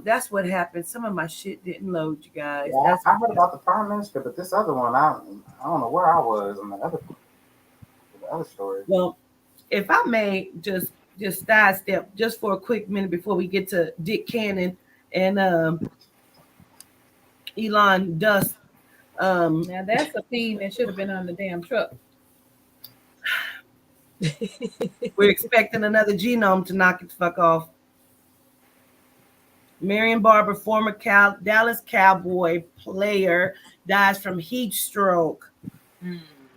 That's what happened. Some of my shit didn't load, you guys. Yeah, I heard about the prime minister, but this other one, I don't know where I was on the other story. Well, if I may just sidestep just for a quick minute before we get to Dick Cannon and Elon Musk. Now that's a theme that should have been on the damn truck. We're expecting another genome to knock it the fuck off. Marion Barber, former Dallas Cowboy player, dies from heat stroke.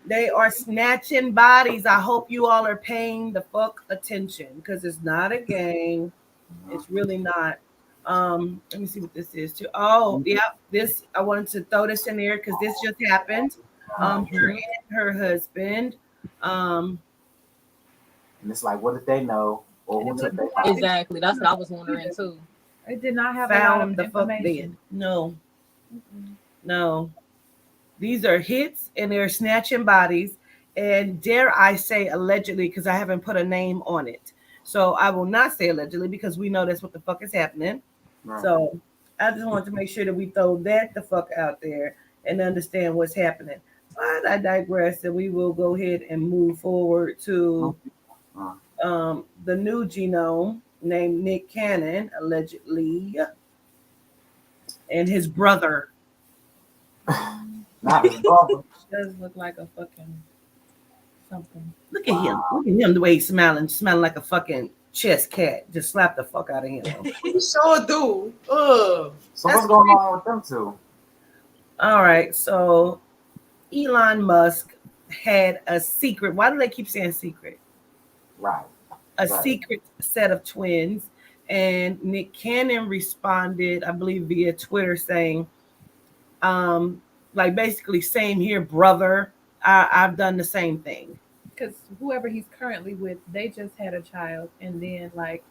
They are snatching bodies. I hope you all are paying the fuck attention because it's not a game. It's really not. Let me see what this is too. Oh, yeah. This I wanted to throw this in there because this just happened. Her and her husband. And it's like, what did they know? Or who took they find? Exactly. That's what I was wondering too. It did not have Found a lot of information. No. These are hits and they're snatching bodies. And dare I say allegedly, because I haven't put a name on it. So I will not say allegedly because we know that's what the fuck is happening. Right. So I just wanted to make sure that we throw that the fuck out there and understand what's happening. But I digress, and we will go ahead and move forward to the new genome named Nick Cannon, allegedly, and his brother. Not his brother. Does look like a fucking something. Look at him. Look at him, the way he's smelling like a fucking chess cat. Just slap the fuck out of him. He sure do. So what's going on with them two? All right. So Elon Musk had a secret. Why do they keep saying secret? Right. Secret set of twins. And Nick Cannon responded, I believe, via Twitter saying, like basically same here, brother. I've done the same thing. Because whoever he's currently with, they just had a child, and then like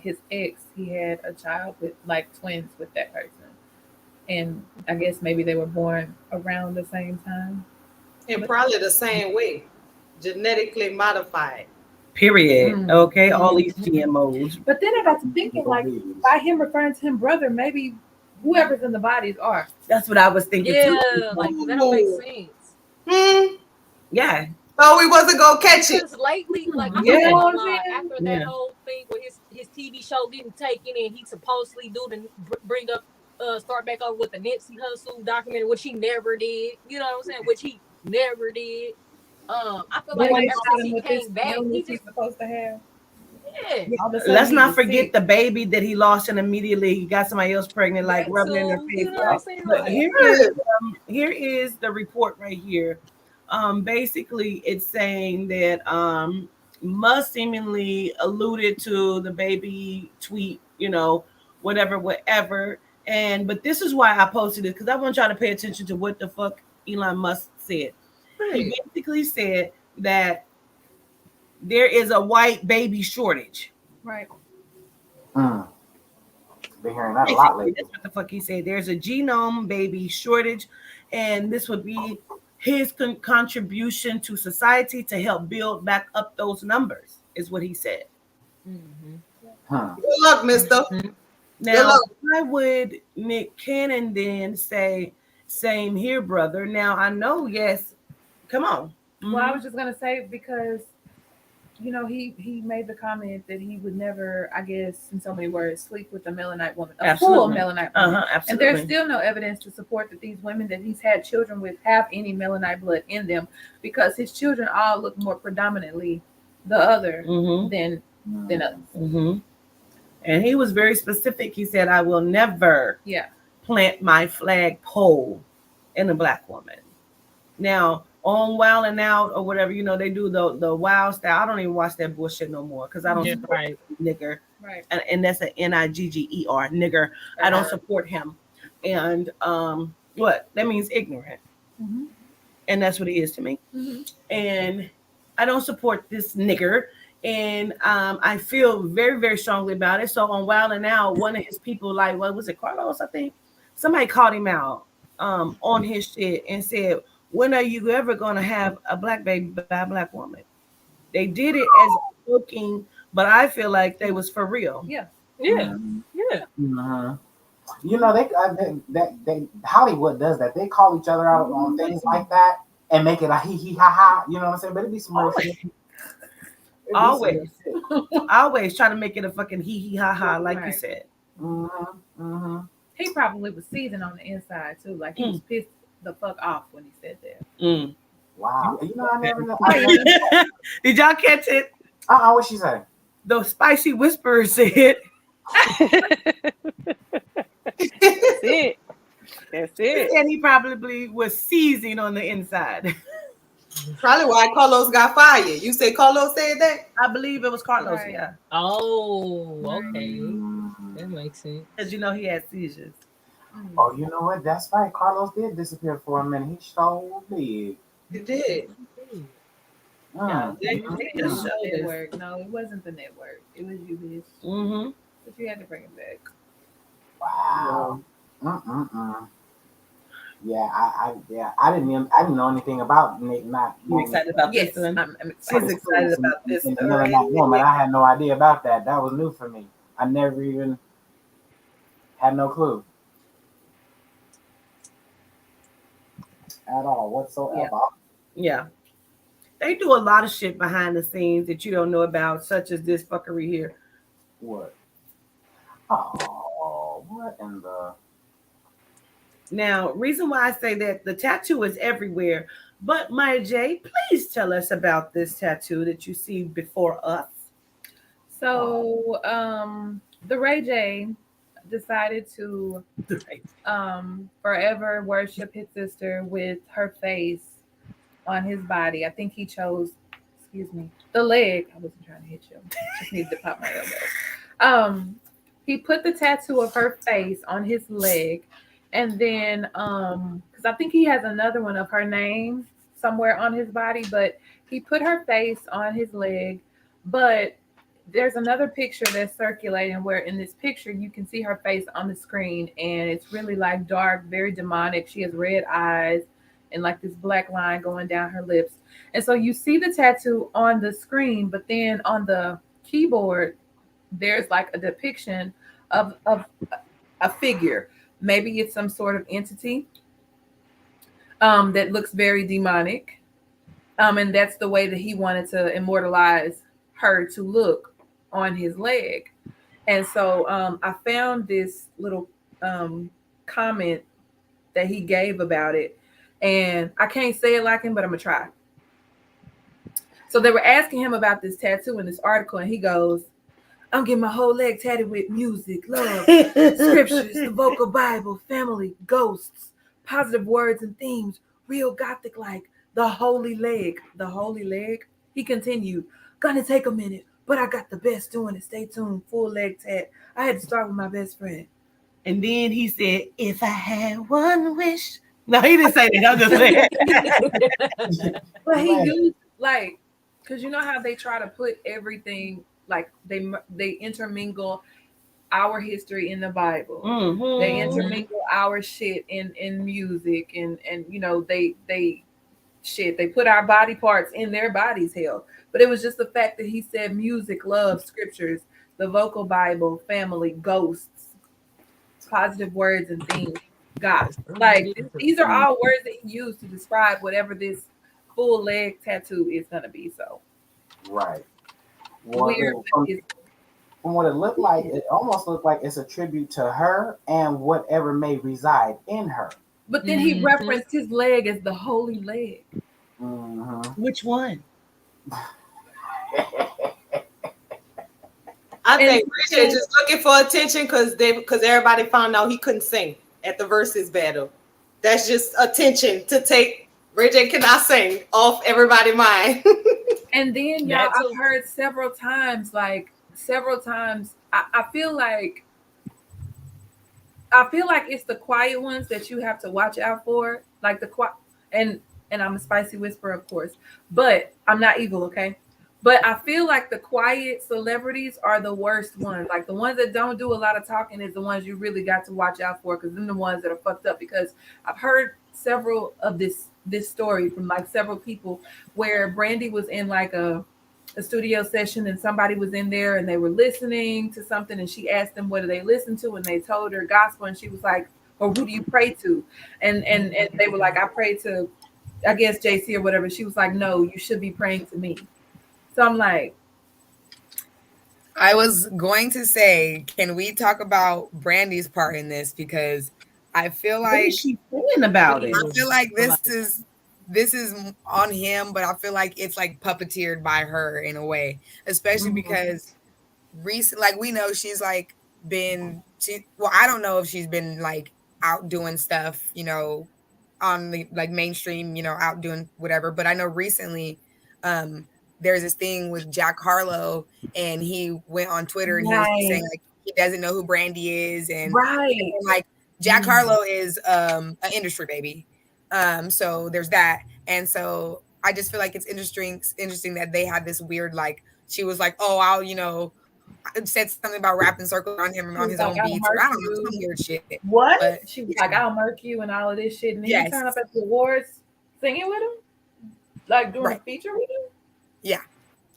his ex, he had a child with like twins with that person, and I guess maybe they were born around the same time, and probably the same way, genetically modified. Period. Okay, all these GMOs. But then I got to thinking, like, by him referring to him brother, maybe whoever's in the bodies are. That's what I was thinking Yeah, too. like that don't make sense. Yeah. Oh, we wasn't gonna catch it. Because lately, like I'm You not know gonna what I'm lie, saying? after that Yeah. whole thing where his TV show getting taken and he supposedly bring up start back over with the Nipsey Hussle documentary, which he never did. You know what I'm saying? Which he never did. I feel Then like when they ever shot since him he with this came back, illness he he's just supposed to have, all of a sudden Let's he not was forget sick. the baby that he lost, and immediately he got somebody else pregnant, like that rubbing in their too. face. You know what I'm saying? But Like, here is the report right here. Basically, it's saying that must seemingly alluded to the baby tweet, whatever. But this is why I posted it, because I want y'all to pay attention to what the fuck Elon Musk said. He basically said that there is a white baby shortage. Right. Been hearing that a lot lately. That's what the fuck he said. There's a genome baby shortage, and this would be his contribution to society to help build back up those numbers, is what he said. Good luck, mister. Now, why would Nick Cannon then say, same here, brother? Now, I know, yes. Come on. Well, I was just going to say, because, he made the comment that he would never, I guess, in so many words, sleep with a Melanite woman, a full Melanite woman. Absolutely. And there's still no evidence to support that these women that he's had children with have any Melanite blood in them, because his children all look more predominantly the other than us. And he was very specific. He said, I will never plant my flagpole in a black woman. Now, on Wild and Out or whatever, they do the wild style. I don't even watch that bullshit no more, because I don't support nigger. Right. And that's an Nigger, nigger. I don't support him. And what? That means ignorant. And that's what he is to me. And I don't support this nigger. And I feel very, very strongly about it. So on Wild and Out, one of his people, like, what was it, Carlos, I think? Somebody called him out on his shit and said, when are you ever going to have a black baby by a black woman? They did it as joking, but I feel like they was for real. Yeah. They Hollywood does that. They call each other out on things like that and make it a hee hee ha ha. You know what I'm saying? But it'd be some real shit. Always trying to make it a fucking hee hee ha ha, like you said. He probably was seething on the inside too. Like, he was pissed the fuck off when he said that. Wow. I never know. Did y'all catch it? What she say? The spicy whisperer said. That's it. And he probably was seizing on the inside. Probably why Carlos got fired. You say Carlos said that? I believe it was Carlos, yeah. Oh, okay. That makes sense. Because he had seizures. Oh, you know what? That's right. Carlos did disappear for a minute. He sure did. He did. Network. No, it wasn't the network. It was you, bitch. But you had to bring it back. Wow. Yeah, I didn't know anything about Nick not. You excited about this one? I'm She's excited about this. Woman, I had no idea about that. That was new for me. I never even had no clue at all whatsoever. Yeah. They do a lot of shit behind the scenes that you don't know about, such as this fuckery here. What? Oh, what in the... Now, reason why I say that, the tattoo is everywhere. But Maya J, please tell us about this tattoo that you see before us. So, the Ray J decided to forever worship his sister with her face on his body. I think he chose, the leg. I wasn't trying to hit you. Just needed to pop my elbow. He put the tattoo of her face on his leg. And then, because I think he has another one of her name somewhere on his body, but he put her face on his leg. But there's another picture that's circulating where in this picture, you can see her face on the screen, and it's really like dark, very demonic. She has red eyes and like this black line going down her lips. And so you see the tattoo on the screen, but then on the keyboard, there's like a depiction of a figure. Maybe it's some sort of entity that looks very demonic. And that's the way that he wanted to immortalize her to look on his leg. And so I found this little comment that he gave about it, and I can't say it like him, but I'm gonna try. So they were asking him about this tattoo in this article, and he goes, I'm getting my whole leg tatted with music, love, scriptures, the vocal Bible, family, ghosts, positive words and themes, real gothic like the holy leg. The holy leg. He continued, gonna take a minute, but I got the best doing it. Stay tuned, full leg tat. I had to start with my best friend. And then he said, if I had one wish. No, he didn't say that. I'm just saying. But he used, like, because you know how they try to put everything, like they intermingle our history in the Bible. Mm-hmm. They intermingle our shit in music, and you know, they put our body parts in their bodies, hell. But it was just the fact that he said music, love, scriptures, the vocal Bible, family, ghosts, positive words and themes, God. Like, these are all words that he used to describe whatever this full leg tattoo is gonna be. So right. Well, weird. From what it looked like, it almost looked like it's a tribute to her and whatever may reside in her. But then he referenced his leg as the holy leg. Mm-hmm. Which one? I think Bridget just looking for attention because everybody found out he couldn't sing at the versus battle. That's just attention to take Bridget cannot sing off everybody's mind. And then y'all, I've heard several times, I feel like it's the quiet ones that you have to watch out for. Like the quiet, and I'm a spicy whisperer, of course, but I'm not evil, okay? But I feel like the quiet celebrities are the worst ones. Like the ones that don't do a lot of talking is the ones you really got to watch out for, because they're the ones that are fucked up. Because I've heard several of this story from like several people where Brandy was in like a studio session and somebody was in there and they were listening to something, and she asked them what do they listen to, and they told her gospel, and she was like, or who do you pray to? And they were like, I pray to, I guess, JC or whatever. She was like, no, you should be praying to me. So I'm like, I was going to say, can we talk about Brandy's part in this? Because I feel like, what is she saying about it? I feel like this is on him, but I feel like it's like puppeteered by her in a way, especially because like we know she's like I don't know if she's been like out doing stuff, you know, on the like mainstream, you know, out doing whatever. But I know recently, there's this thing with Jack Harlow, and he went on Twitter and he was saying like he doesn't know who Brandy is, and like Jack Harlow is an industry baby. So there's that, and so I just feel like it's interesting that they had this weird, like, she was like, oh, I'll, you know, said something about rapping circle on him on his own beats, or I don't know, some weird shit. What? But she was like, I'll murk you and all of this shit, and then you turn up at the awards singing with him, like doing a feature with him. Yeah.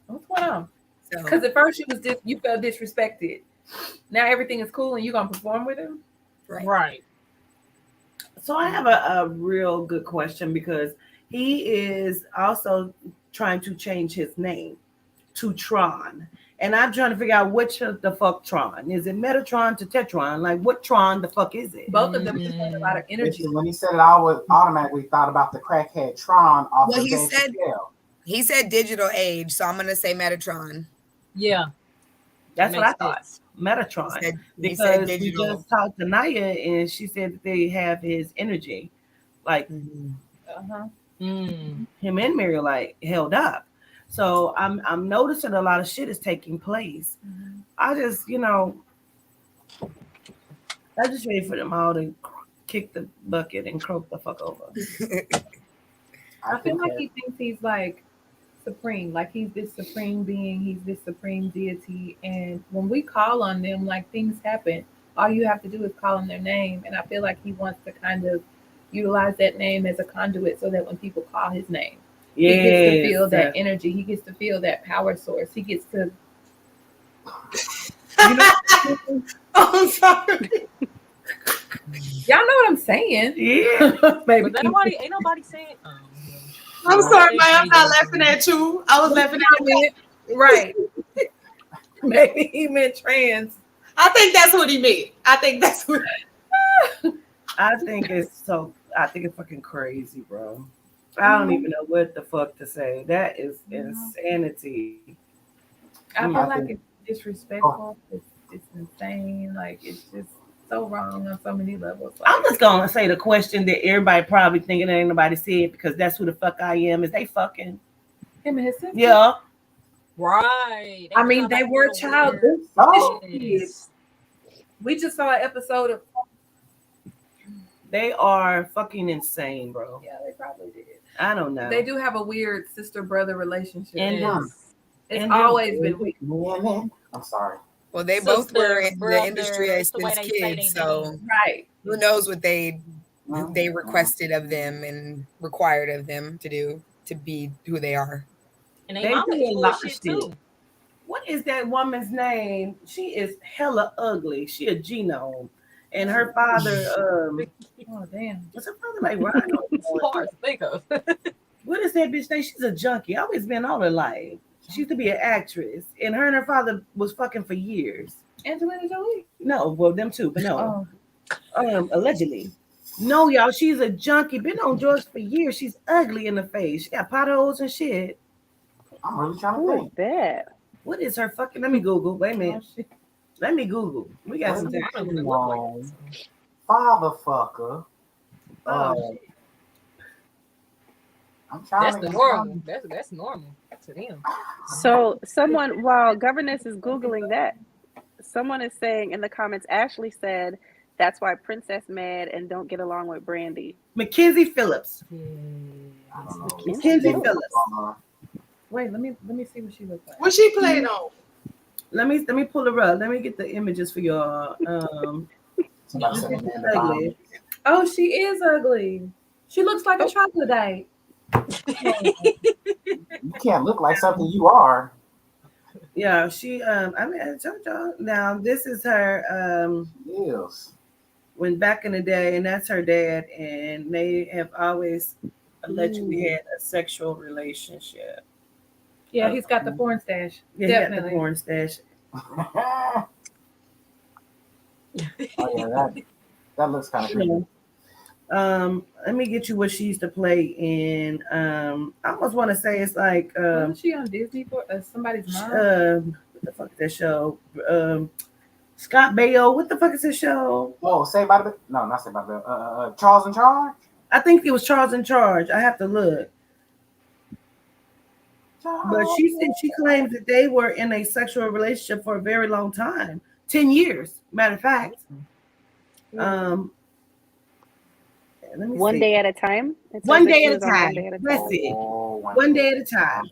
What's going on? Because at first you felt disrespected. Now everything is cool and you're gonna perform with him? Right. So I have a real good question, because he is also trying to change his name to Tron. And I'm trying to figure out which the fuck Tron. Is it Metatron to Tetron? Like, what Tron the fuck is it? Both of them have a lot of energy. When he said it, I would automatically thought about the crackhead Tron off of he said digital age, so I'm gonna say Metatron. Yeah. That's what I thought. Metatron. Because we just talked to Naya and she said that they have his energy. Like him and Mary are like held up. So I'm noticing a lot of shit is taking place. I just, you know, I just ready for them all to kick the bucket and croak the fuck over. I feel like he thinks he's like supreme, like he's this supreme being, he's this supreme deity, and when we call on them, like, things happen. All you have to do is call on their name, and I feel like he wants to kind of utilize that name as a conduit so that when people call his name, he gets to feel that energy, he gets to feel that power source, he gets to, you know. I'm sorry. Y'all know what I'm saying? Yeah. Baby. Ain't nobody saying. I'm sorry, man. I'm not laughing at you. I was laughing at you. Right. Maybe he meant trans. I think that's what he meant. I think that's what. I think it's fucking crazy, bro. I don't even know what the fuck to say. That is insanity. I feel like it's disrespectful. It's insane. Like it's just so wrong on so many levels. Like, I'm just gonna say the question that everybody probably thinking that ain't nobody said because that's who the fuck I am. Is they fucking him and his sister? Yeah. Right. I mean, they were child. Yes. We just saw an episode of. They are fucking insane, bro. Yeah, they probably did. I don't know. They do have a weird sister-brother relationship. And it's always been weird. I'm sorry. Well, they both were in the industry as kids, so right. Who knows what they requested of them and required of them to do to be who they are. And they do a lot of shit too. What is that woman's name? She is hella ugly. She a genome. And her father, oh damn. What's her father like? Rhino? It's hard to think of. What is that bitch name? She's a junkie. Always been all her life. She used to be an actress. And her father was fucking for years. Angelina Jolie? No, well, them too, but no. Allegedly. No, y'all, she's a junkie. Been on drugs for years. She's ugly in the face. She got potholes and shit. I'm really trying to Who think. is that? What is her fucking? Let me Google. Wait a minute. Let me Google. We got some time. Father fucker. Oh, I'm trying. That's the normal. That's normal to them. So someone, while governess is Googling that, someone is saying in the comments, Ashley said, that's why Princess mad and don't get along with Brandy. Mackenzie Phillips. Mackenzie Phillips. Wait, let me see what she looks like. What she played on? Let me pull her up. Let me get the images for y'all. Ugly. Oh, she is ugly. She looks like a troglodyte. You can't look like something you are. Yeah, she I mean I told y'all. Now this is her Yes. when back in the day, and that's her dad, and they have always allegedly had a sexual relationship. Yeah, he's got the porn stash. Yeah, definitely. he got the porn stash. Oh yeah, that looks kind of creepy. Let me get you what she used to play in. I almost want to say it's like wasn't she on Disney for somebody's mom? What the fuck is that show? Scott Baio. What the fuck is this show? Oh, Saved by the No, not Saved by the Charles in Charge. I think it was Charles in Charge. I have to look. But she said she claims that they were in a sexual relationship for a very long time, 10 years. Matter of fact. One day at a time. One day at a time. That's it. One day at a time.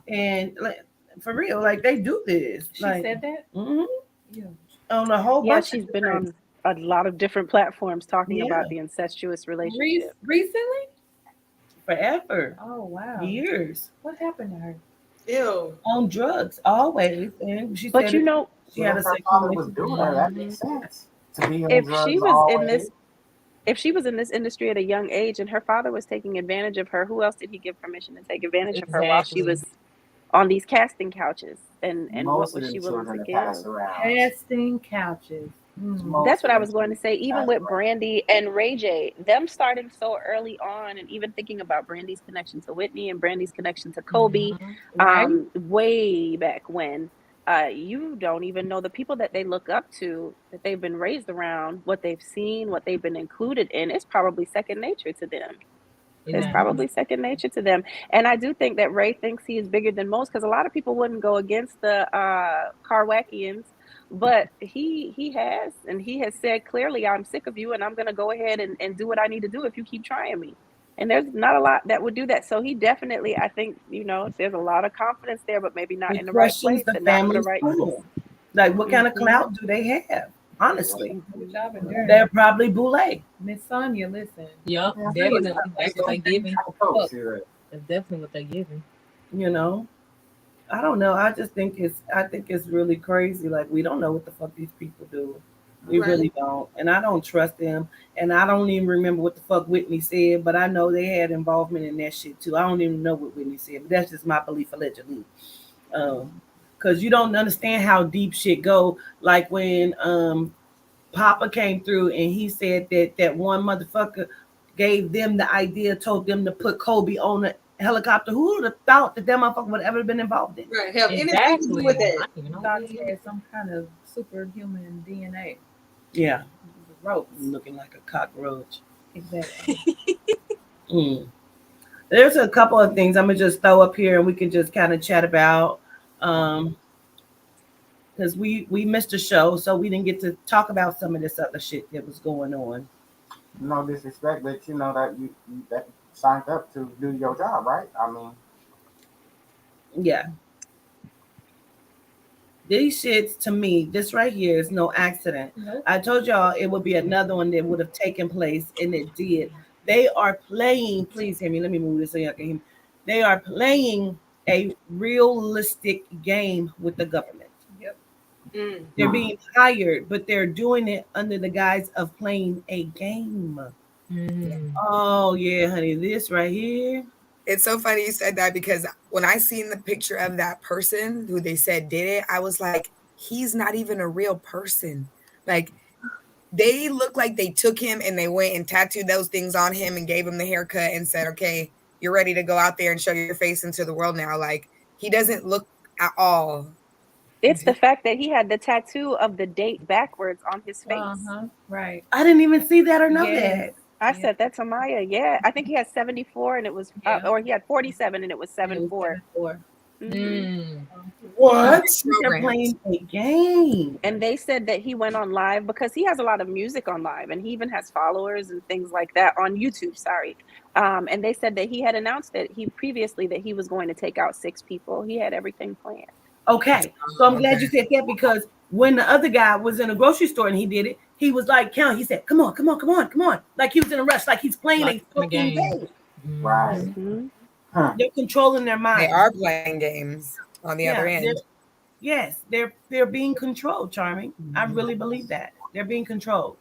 And like, for real, like they do this. She like, said that? Mm-hmm. Yeah. On a whole bunch. Yeah, she's been on a lot of different platforms talking about the incestuous relationship. Recently? Forever. Oh wow. Years. What happened to her? Ew. On drugs, always. And she But said you know, she had a her father was doing her. That makes sense. To be on if drugs she was always. in this, if she was in this industry at a young age and her father was taking advantage of her, who else did he give permission to take advantage of her while she was on these casting couches? And Most what was of she them willing to children give? pass around. Casting couches. That's what I was going to say. Even with Brandy and Ray J, them starting so early on, and even thinking about Brandy's connection to Whitney and Brandy's connection to Kobe, way back when, you don't even know the people that they look up to, that they've been raised around, what they've seen, what they've been included in. It's probably second nature to them. It's probably second nature to them. And I do think that Ray thinks he is bigger than most, because a lot of people wouldn't go against the Karwackians. But he has, and he has said clearly, I'm sick of you, and I'm going to go ahead and do what I need to do if you keep trying me. And there's not a lot that would do that. So he definitely, I think, there's a lot of confidence there, but maybe not in the right place and not in the right. Like, what kind of clout do they have? Honestly, they're probably boule. Miss Sonia, listen. Yeah, definitely. That's what they giving. That's definitely what they giving. I don't know. I just think it's really crazy. Like, we don't know what the fuck these people do. We Right. really don't. And I don't trust them. And I don't even remember what the fuck Whitney said, but I know they had involvement in that shit too. I don't even know what Whitney said, but that's just my belief allegedly. Because you don't understand how deep shit go. Like when Papa came through and he said that one motherfucker gave them the idea, told them to put Kobe on a helicopter. Who would have thought that that motherfucker would have ever been involved in it? Right. Have anything to do Exactly. with I that? didn't even know Thought that. he had some kind of superhuman DNA. Yeah, Ropes. looking like a cockroach. Exactly. Mm. There's a couple of things I'm gonna just throw up here and we can just kind of chat about. Because we missed a show, so we didn't get to talk about some of this other shit that was going on. No disrespect, but you know that you that signed up to do your job, right? I mean, Yeah. These shits to me, this right here is no accident. Nope. I told y'all it would be another one that would have taken place, and it did. They are playing, please hear me, let me move this so y'all can hear me. They are playing a realistic game with the government. Yep. They're being hired, but they're doing it under the guise of playing a game. Oh, yeah, honey, this right here. It's so funny you said that because when I seen the picture of that person who they said did it, I was like, he's not even a real person. Like, they look like they took him and they went and tattooed those things on him and gave him the haircut and said, okay, you're ready to go out there and show your face into the world now. Like, he doesn't look at all. It's the fact that he had the tattoo of the date backwards on his face. Right. I didn't even see that or know Yes. that. I said that to Maya. Yeah, I think he had 74 and it was, or he had 47 and it was 74. What? They're playing a game. And they said that he went on live because he has a lot of music on live and he even has followers and things like that on YouTube. Sorry. And they said that he had announced that he previously that he was going to take out 6 people. He had everything planned. Okay. So I'm glad you said that because when the other guy was in a grocery store and he did it, he was like, count. He said, come on, come on, come on, come on. Like he was in a rush, like he's playing Like a fucking game. right. They're controlling their mind. They are playing games on the other end. Yes, they're being controlled, Charming. I really believe that. They're being controlled.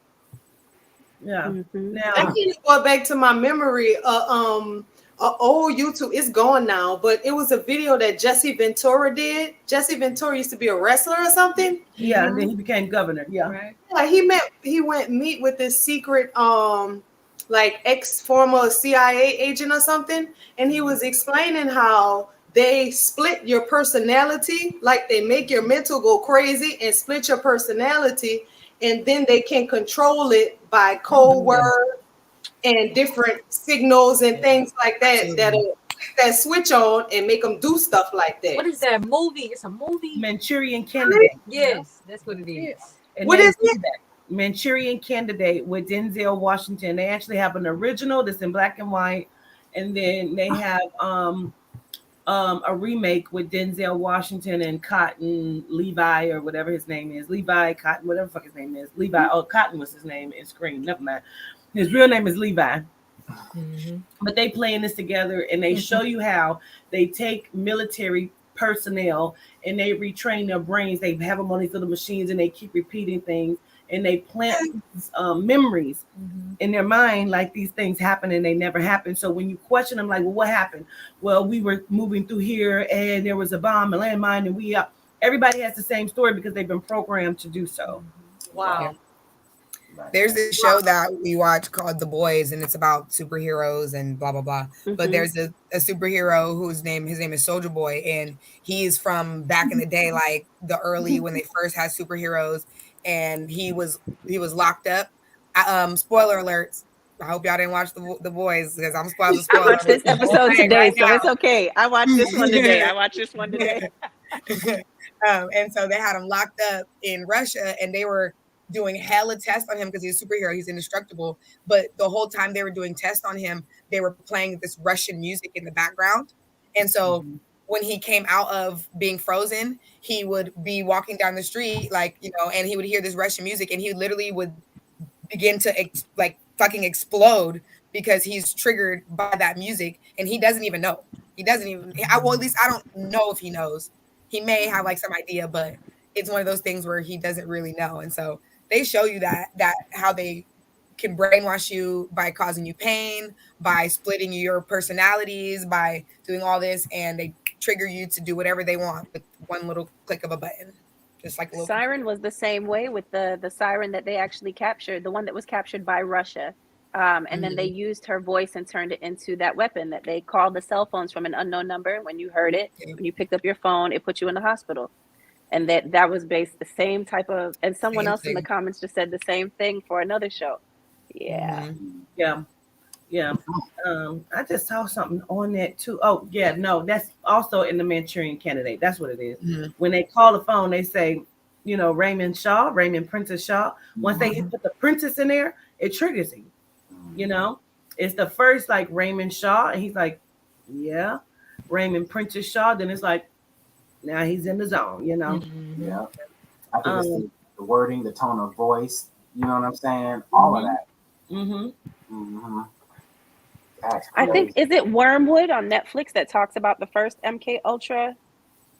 Yeah. Now I need to go back to my memory. Old YouTube, it's gone now, but it was a video that Jesse Ventura did. Jesse Ventura used to be a wrestler or something. Yeah, and then he became governor. Yeah. Right. Like he went meet with this secret like ex-former CIA agent or something, and he was explaining how they split your personality, like they make your mental go crazy and split your personality, and then they can control it by code word and different signals and things like that that switch on and make them do stuff like that. What is that movie? It's a movie. Manchurian Candidate. Yes, that's what it is. And What they is do it? that. Manchurian Candidate with Denzel Washington. They actually have an original that's in black and white, and then they have a remake with Denzel Washington and Cotton Levi or whatever his name is. Levi Cotton, whatever the fuck his name is. Levi. Oh, Cotton was his name in Scream. Never mind. His real name is Levi. But they playing this together and they show you how they take military personnel and they retrain their brains. They have them on these little machines and they keep repeating things and they plant memories in their mind like these things happen and they never happen. So when you question them, like, well, what happened? Well, we were moving through here and there was a bomb, a landmine, and everybody has the same story because they've been programmed to do so. Wow. There's this show that we watch called The Boys, and it's about superheroes and blah blah blah. But there's a superhero his name is Soldier Boy, and he's from back in the day, like the early when they first had superheroes, and he was locked up. Spoiler alerts. I hope y'all didn't watch the Boys because I'm spoiling the spoiler. I watched this episode today, right so now. it's okay. I watched this one today. And so they had him locked up in Russia, and they were doing hella tests on him because he's a superhero, he's indestructible. But the whole time they were doing tests on him, they were playing this Russian music in the background. And so when he came out of being frozen, he would be walking down the street, like, and he would hear this Russian music, and he literally would begin to fucking explode because he's triggered by that music, and he doesn't even know. At least I don't know if he knows. He may have like some idea, but it's one of those things where he doesn't really know. And so they show you that how they can brainwash you by causing you pain, by splitting your personalities, by doing all this, and they trigger you to do whatever they want with one little click of a button. Just like a little Siren was the same way with the siren that they actually captured, the one that was captured by Russia. And then they used her voice and turned it into that weapon that they called the cell phones from an unknown number. When you heard it, when you picked up your phone, it put you in the hospital. And that was based the same type of, and someone else in the comments just said the same thing for another show. Yeah. Yeah. I just saw something on that too. Oh, yeah, no, that's also in the Manchurian Candidate. That's what it is. When they call the phone, they say, you know, Raymond Princess Shaw. Once they put the princess in there, it triggers him. You know, it's the first like Raymond Shaw, and he's like, yeah, Raymond Princess Shaw. Then it's like, now he's in the zone, you know. Yeah. I think it's the wording, the tone of voice, you know what I'm saying? All of that. I think, is it Wormwood on Netflix that talks about the first MK Ultra,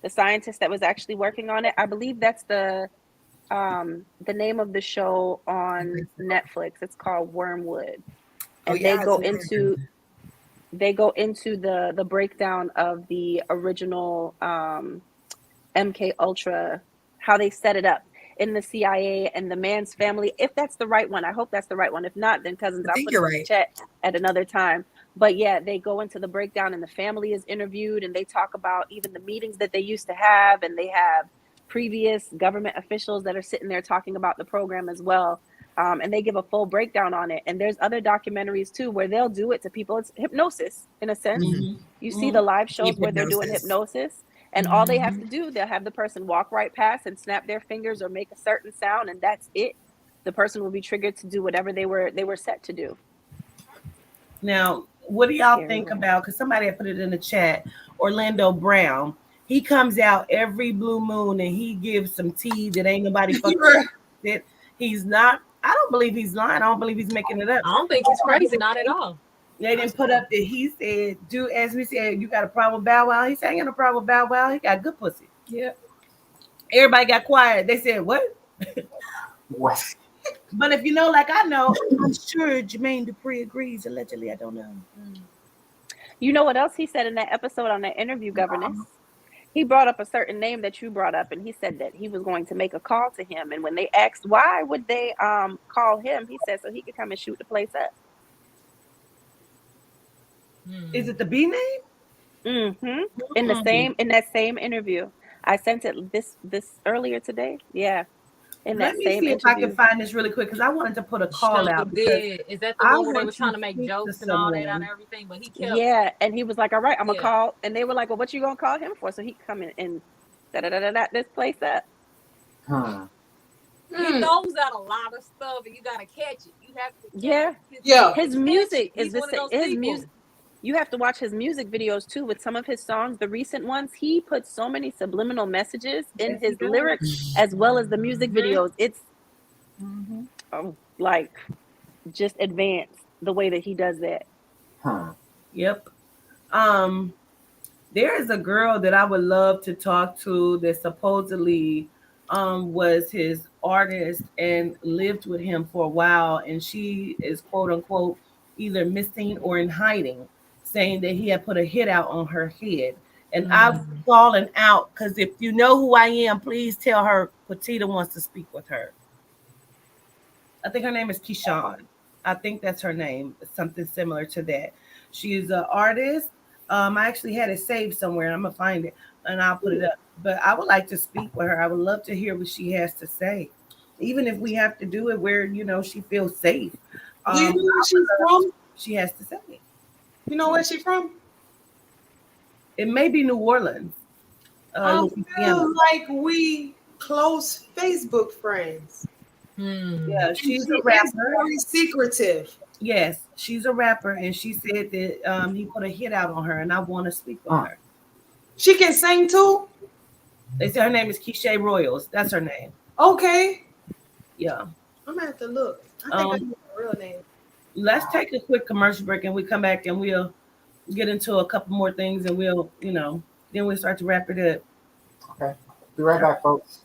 the scientist that was actually working on it? I believe that's the name of the show on Netflix. It's called Wormwood. And they go into the breakdown of the original MK Ultra, how they set it up in the CIA and the man's family. If that's the right one, I hope that's the right one. If not, then cousins, I'll put it in the chat at another time. But yeah, they go into the breakdown and the family is interviewed and they talk about even the meetings that they used to have, and they have previous government officials that are sitting there talking about the program as well. And they give a full breakdown on it. And there's other documentaries too where they'll do it to people. It's hypnosis in a sense. You see the live shows where they're doing hypnosis, and all they have to do, they'll have the person walk right past and snap their fingers or make a certain sound, and that's it. The person will be triggered to do whatever they were set to do. Now, what do y'all think about, because somebody had put it in the chat, Orlando Brown. He comes out every blue moon and he gives some tea that ain't nobody fucking it. He's not, I don't believe he's lying. I don't believe he's making it up. I don't think he's crazy, not at all. They didn't put up that he said, as we said, you got a problem with Bow Wow? He said, I ain't got no problem with Bow Wow. He got good pussy. Yeah. Everybody got quiet. They said, what? What? But if you know, like I know, I'm sure Jermaine Dupri agrees. Allegedly, I don't know. You know what else he said in that episode on that interview, Governess? He brought up a certain name that you brought up, and he said that he was going to make a call to him. And when they asked why would they call him, he said so he could come and shoot the place up. Is it the B name? In that same interview, I sent it this earlier today. Yeah, in that same interview. Let me see if I can find this really quick because I wanted to put a call out. Is that the one where they were trying to make jokes and all that and everything? But he kept. Yeah, and he was like, "All right, I'm gonna call," and they were like, "Well, what you gonna call him for?" So he come in and this place up. He knows out a lot of stuff, and you gotta catch it. You have to. His music is his music. You have to watch his music videos too. With some of his songs, the recent ones, he puts so many subliminal messages in his lyrics as well as the music videos. It's like just advanced the way that he does that. Yep. There is a girl that I would love to talk to that supposedly was his artist and lived with him for a while, and she is quote unquote either missing or in hiding, saying that he had put a hit out on her head. And I've fallen out because if you know who I am, please tell her Petita wants to speak with her. I think her name is Keyshawn. I think that's her name, something similar to that. She's an artist. I actually had it saved somewhere. I'm gonna find it and I'll put it up. But I would like to speak with her. I would love to hear what she has to say, even if we have to do it where she feels safe. Do you know where she's from? She has to say it. You know where she's from? It may be New Orleans. I feel like we close Facebook friends. Yeah, she's a rapper. Very secretive. Yes, she's a rapper, and she said that he put a hit out on her, and I want to speak with her. She can sing too? They say her name is Keisha Royals. That's her name. Okay. Yeah. I'm gonna have to look. I think I know her real name. Let's take a quick commercial break, and we come back and we'll get into a couple more things, and we'll, then we'll start to wrap it up. Okay. Be right back, folks.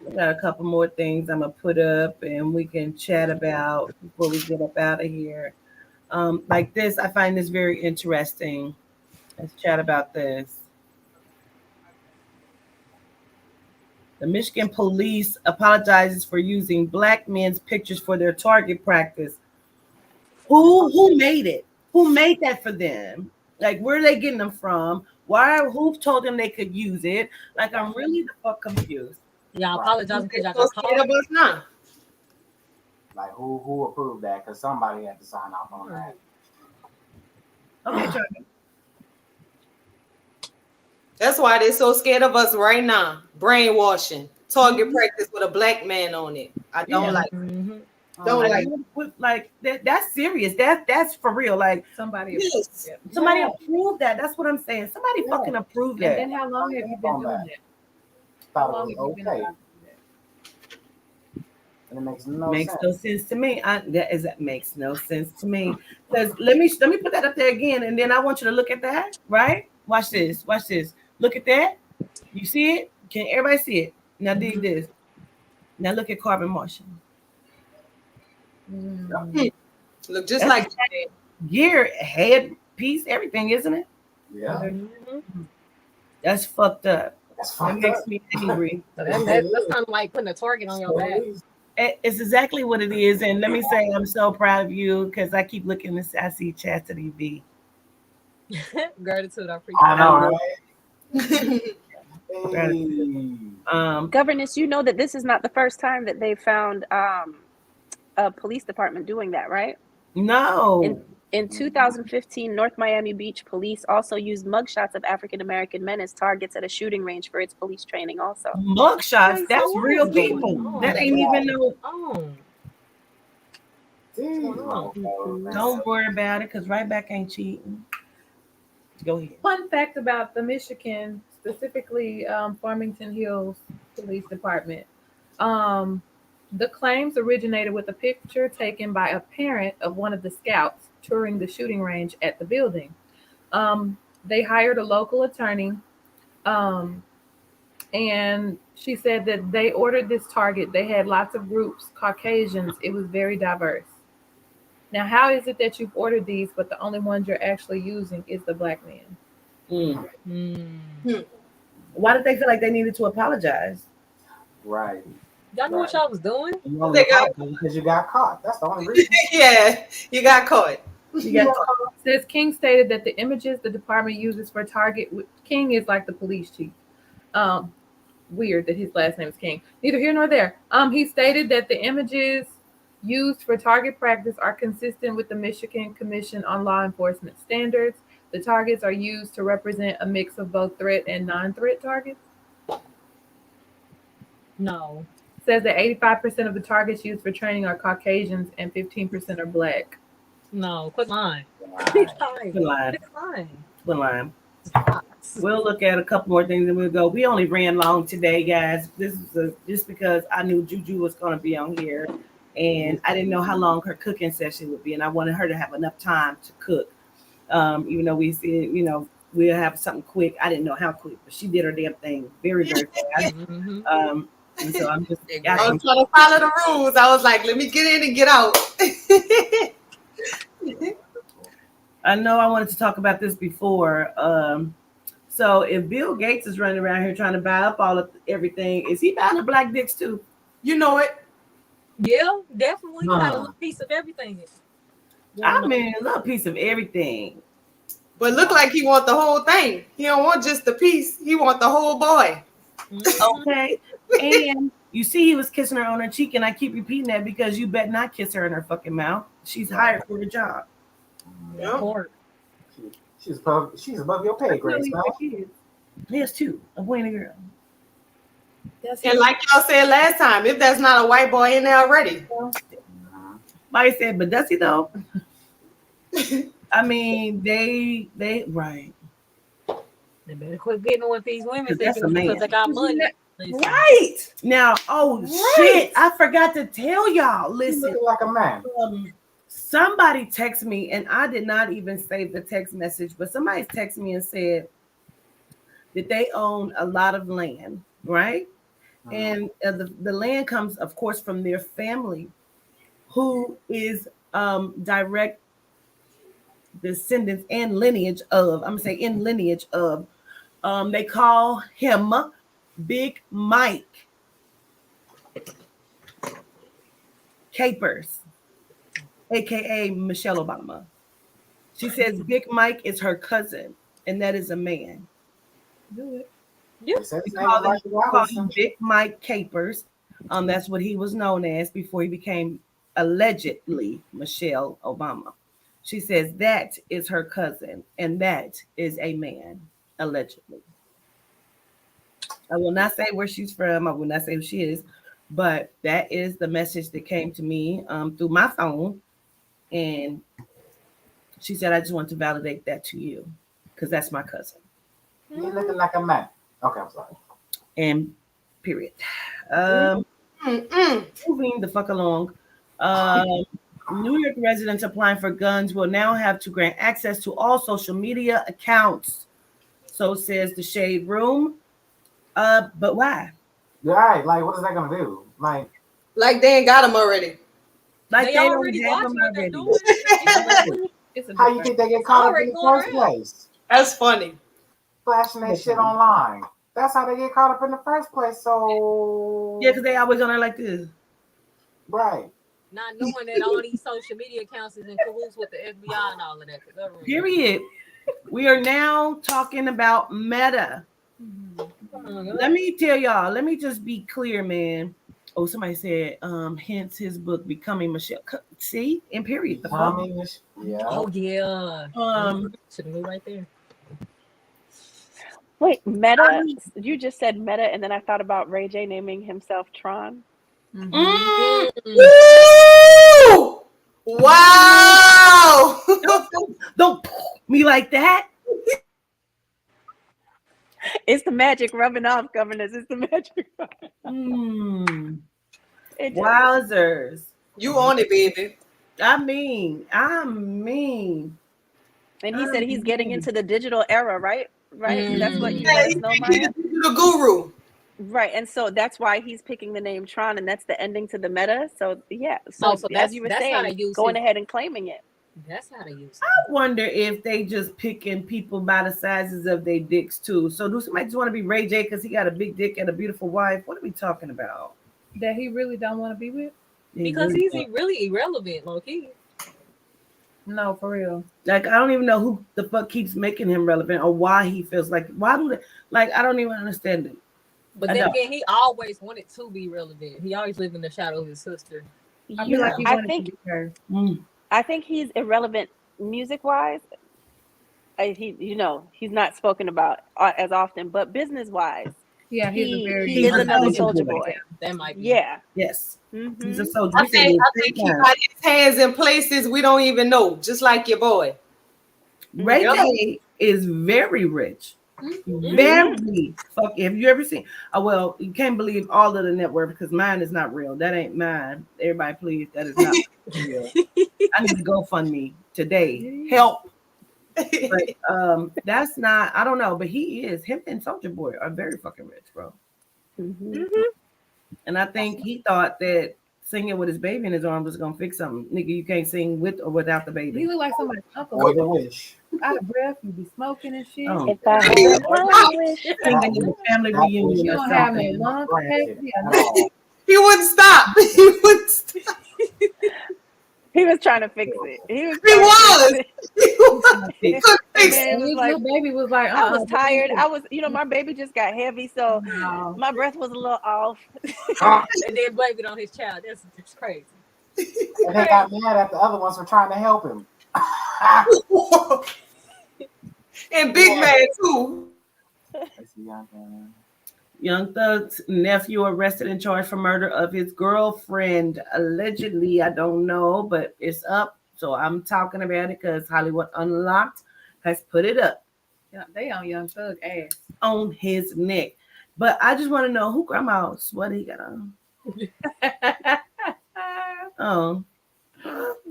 We got a couple more things I'm gonna put up and we can chat about before we get up out of here. Like this, I find this very interesting. Let's chat about this. The Michigan police apologizes for using black men's pictures for their target practice. Who made it? Who made that for them? Like, where are they getting them from? Who told them they could use it? Like, I'm really the fuck confused. Y'all apologize because y'all So got scared caught. of us now. Like who approved that? Because somebody had to sign off on that. Okay, Charlie. That's why they're so scared of us right now. Brainwashing. Target practice with a black man on it. I don't like it. Don't Like that's serious. That's for real. Like Somebody approved that. That's what I'm saying. Somebody fucking approved that. And then how long have you been doing that? How Thought long it have you was been okay. doing And it makes no Makes sense. no sense to me. That makes no sense to me. Because let me put that up there again, and then I want you to look at that. Right? Watch this. Watch this. Look at that. You see it? Can everybody see it? Now dig this. Now look at Carbon Marshall. Look just like gear, head piece, everything, isn't it? Yeah. That's fucked up. That's That fucked makes up. me angry. So that's kind of like putting a target on your back. It's exactly what it is. And let me say, I'm so proud of you because I keep looking and I see Chastity V. Gratitude, I appreciate I know, it. right? Hey. Governess, you know that this is not the first time that they found a police department doing that, right? No. In 2015, North Miami Beach police also used mugshots of African-American men as targets at a shooting range for its police training also. Mugshots? That's what real is going people. on? That ain't even no. Don't worry about it because right back ain't cheating. Go ahead. Fun fact about the Michigan, specifically Farmington Hills Police Department. The claims originated with a picture taken by a parent of one of the scouts touring the shooting range at the building. They hired a local attorney, and she said that they ordered this target. They had lots of groups, Caucasians. It was very diverse. Now, how is it that you've ordered these, but the only ones you're actually using is the black man? Why did they feel like they needed to apologize? Right. Y'all knew what y'all was doing? Because you got caught. That's the only reason. Yeah, you got caught. Says King stated that the images the department uses for target. King is like the police chief. Weird that his last name is King. Neither here nor there. He stated that the images used for target practice are consistent with the Michigan Commission on Law Enforcement Standards. The targets are used to represent a mix of both threat and non-threat targets. No. Says that 85% of the targets used for training are Caucasians and 15% are black. No, quit lying. Quit lying. We'll look at a couple more things and we'll go. We only ran long today, guys. This is just because I knew Juju was going to be on here, and I didn't know how long her cooking session would be, and I wanted her to have enough time to cook. Even though we said, we'll have something quick. I didn't know how quick, but she did her damn thing very, very fast. And so I'm just. I was trying to follow the rules. I was like, let me get in and get out. I know I wanted to talk about this before. So if Bill Gates is running around here trying to buy up all of everything, is he buying the black dicks too? You know it. Yeah, definitely. Got a little piece of everything. I mean, a little piece of everything. But look like he want the whole thing. He don't want just the piece. He want the whole boy. Okay. And You see, he was kissing her on her cheek, and I keep repeating that because you bet not kiss her in her fucking mouth. She's hired for the job. Yep. She's above your pay grade, man. He has two, a boy and a girl. And like y'all said last time, if that's not a white boy in there already. Like I said, but does he though? I mean, they right. They better quit getting with these women That's a thinking man. because they got money. Right now, shit! I forgot to tell y'all. Listen, looking like a man. Somebody texted me, and I did not even save the text message, but somebody texted me and said that they own a lot of land, right? And the land comes, of course, from their family, who is direct descendants and lineage of. I'm gonna say in lineage of. They call him Big Mike Capers, aka Michelle Obama. She says Big Mike is her cousin, and that is a man. Do it. Call him Big Mike Capers. That's what he was known as before he became allegedly Michelle Obama. She says that is her cousin, and that is a man, allegedly. I will not say where she's from. I will not say who she is, but that is the message that came to me through my phone. And she said, I just want to validate that to you because that's my cousin. You're looking like a man. Okay, I'm sorry. And period. Moving the fuck along. New York residents applying for guns will now have to grant access to all social media accounts. So says the Shade Room. But why? Right, like what is that gonna do? Like they ain't got them already. Like they already watch what they're doing. How you think they get caught up in the first place? That's funny. Flashing that shit online. That's how they get caught up in the first place. So yeah, because they always on there like this. Right. Not knowing that all these social media accounts is in cahoots with the FBI and all of that. Period. We are now talking about Meta. Let me tell y'all, let me just be clear, man. Oh, somebody said, hence his book Becoming Michelle. See, in period. Yeah. Oh yeah. Should have been right there. Wait, Meta? You just said Meta, and then I thought about Ray J naming himself Tron. Woo! Wow! Don't me like that. It's the magic rubbing off, governors. It's the magic. Wowzers. You on it, baby. I mean. And he said he's getting into the digital era, right? Right. That's what you guys know, Maya? The guru. Right. And so that's why he's picking the name Tron, and that's the ending to the meta. So yeah. So as that's, you were that's saying, going ahead and claiming it. That's how they use it. I wonder if they just picking people by the sizes of their dicks too. So do somebody just want to be Ray J because he got a big dick and a beautiful wife? What are we talking about? That he really don't want to be with? Because he's really irrelevant, low key. No, for real. Like I don't even know who the fuck keeps making him relevant or why he feels like I don't even understand it. But then again, he always wanted to be relevant. He always lived in the shadow of his sister. I feel like he wanted to be her. I think he's irrelevant music wise. He's not spoken about as often, but business wise, he is another Soulja Boy. That might be. Yeah. Yes. Mm-hmm. He's a Soulja. I think he got his hands in places we don't even know, just like your boy. Ray J is very rich. Very fuck. Have you ever seen? Well, you can't believe all of the net worth because mine is not real. That ain't mine. Everybody, please. That is not real. I need to GoFundMe today. Help. But that's not. I don't know. But he is. Him and Soulja Boy are very fucking rich, bro. And I think he thought that singing with his baby in his arms was gonna fix something. Nigga, you can't sing with or without the baby. He look like somebody's uncle. Or the wish. Out of breath, you be smoking and shit. Oh. If I had one wish. Singing in the family reunion You or don't have something. me long He wouldn't stop. He wouldn't stop. He was trying to fix it. He was. He couldn't And fix then it. it was his like, little baby was like, I was tired. I was, my baby just got heavy, so No. my breath was a little off. And then blamed it on his child. That's crazy. And they got mad at the other ones for trying to help him. And Big Man too. Young Thug's nephew arrested and charged for murder of his girlfriend. Allegedly, I don't know, but it's up. So I'm talking about it because Hollywood Unlocked has put it up. Yeah, they on Young Thug ass. On his neck. But I just want to know who grandma sweater he got on. Oh,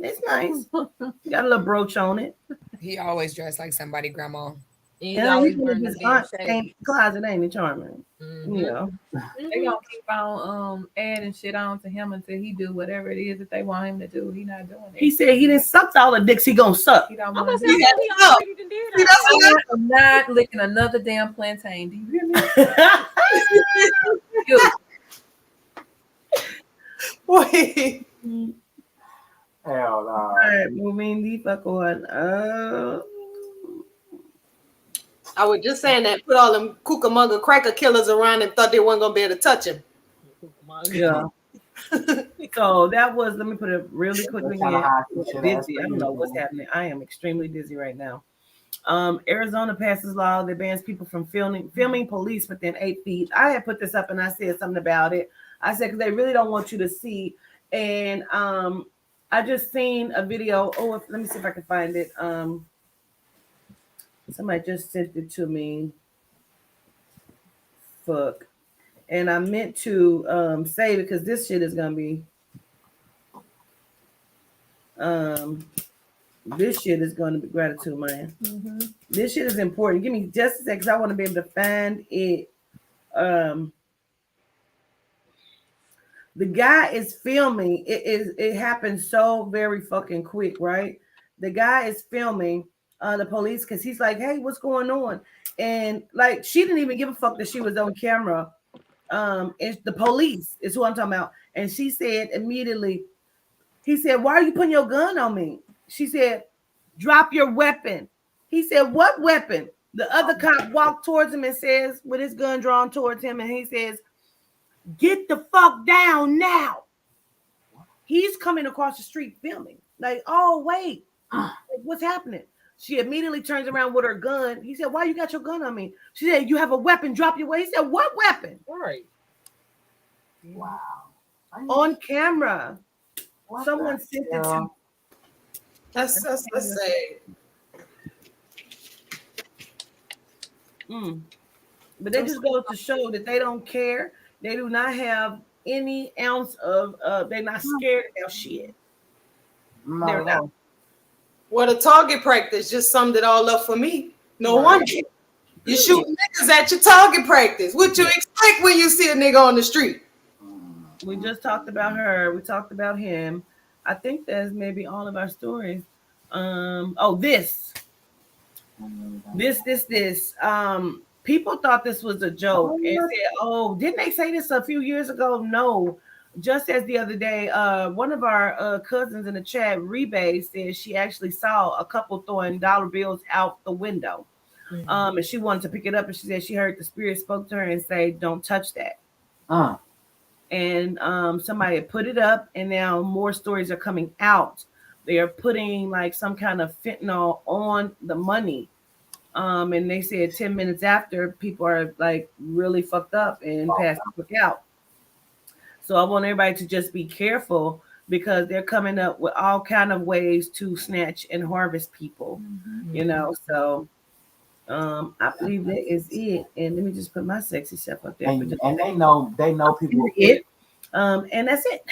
it's nice. Got a little brooch on it. He always dressed like somebody grandma. He's And always he's in wearing his the damn aunt's shades. closet, ain't it, Charming? Mhm. Yeah. They gonna keep on adding shit on to him until he do whatever it is that they want him to do. He not doing it. He said he didn't suck all the dicks he gonna suck. He don't I'm want gonna to say do that. he already done did See, it. that's what I'm not licking another damn plantain. Do you hear me? Wait. Hell no. All right, moving the fuck on. I was just saying that put all them Cucamonga cracker killers around and thought they weren't gonna be able to touch him. Yeah. So that was, let me put it really quickly That's kinda in. high I'm shit busy. ass I don't know what's happening. I am extremely dizzy right now. Arizona passes law that bans people from filming police within 8 feet. I had put this up and I said something about it. I said, because they really don't want you to see. And I just seen a video. Oh, let me see if I can find it. Somebody just sent it to me. Fuck. And I meant to say, because this shit is gonna be this shit is gonna be gratitude, man. Mm-hmm. This shit is important. Give me just a second, because I want to be able to find it. The guy is filming. It happened so very fucking quick, right? The guy is filming the police because he's like, hey, what's going on? And like, she didn't even give a fuck that she was on camera. It's the police is who I'm talking about. And she said immediately, he said, why are you putting your gun on me? She said, drop your weapon. He said, what weapon? The other cop walked towards him and says, with his gun drawn towards him, and he says, get the fuck down now. He's coming across the street filming. Like, oh, wait, what's happening? She immediately turns around with her gun. He said, why you got your gun on me? She said, you have a weapon, drop your weapon. He said, what weapon? Right. Wow. On camera. What Someone the sent it to hell? me. That's sad. But that just goes to show that they don't care. They do not have any ounce of they're not scared of shit. No, They're not. Well, the target practice just summed it all up for me. No wonder. You shoot niggas at your target practice. What you expect when you see a nigga on the street? We just talked about her. We talked about him. I think that's maybe all of our stories. This. People thought this was a joke and said, oh, didn't they say this a few years ago? No. Just as the other day, one of our cousins in the chat, Rebay, said she actually saw a couple throwing dollar bills out the window. And she wanted to pick it up, and she said she heard the spirit spoke to her and say, don't touch that. And somebody had put it up, and now more stories are coming out. They are putting like some kind of fentanyl on the money. And they said 10 minutes after, people are like really fucked up and passed the fuck out. So I want everybody to just be careful, because they're coming up with all kind of ways to snatch and harvest people, you know. So I believe that is it. And let me just put my sexy stuff up there. And they know people. And that's it.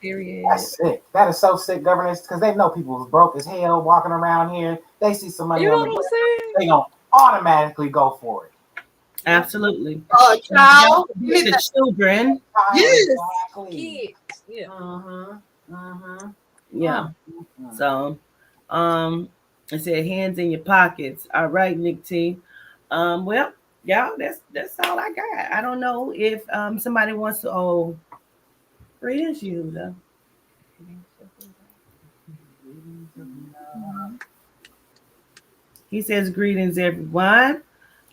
Period. That's sick. That is so sick, governors, because they know people was broke as hell walking around here. They see some money on the ground, they gonna automatically go for it. Absolutely. Child. The children. Yes. Kids. Yeah. Yeah. So I said hands in your pockets. All right, Nick T. Well, y'all, that's all I got. I don't know if somebody wants to. Oh, Rhea, you though. He says, "Greetings, everyone."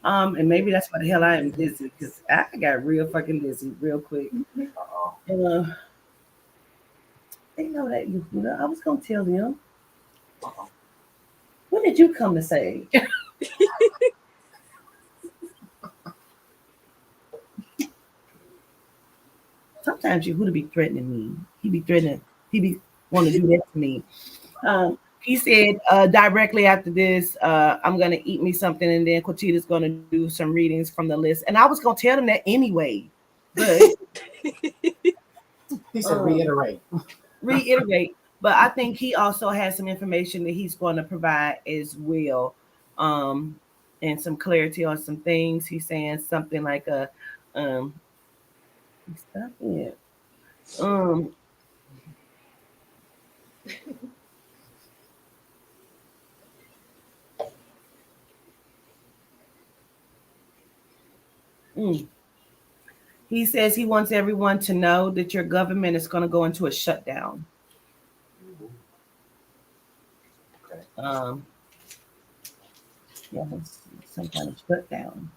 And maybe that's why the hell I am dizzy, because I got real fucking dizzy real quick. They know that you. I was gonna tell them. What did you come to say? Sometimes Yehuda be threatening me. He be threatening. He be want to do that to me. He said directly after this, I'm gonna eat me something, and then Quatita's gonna do some readings from the list. And I was gonna tell them that anyway, but he said reiterate. Reiterate. But I think he also has some information that he's going to provide as well, and some clarity on some things. He's saying something like a stop it. He says he wants everyone to know that your government is going to go into a shutdown. Yeah, some kind of shutdown.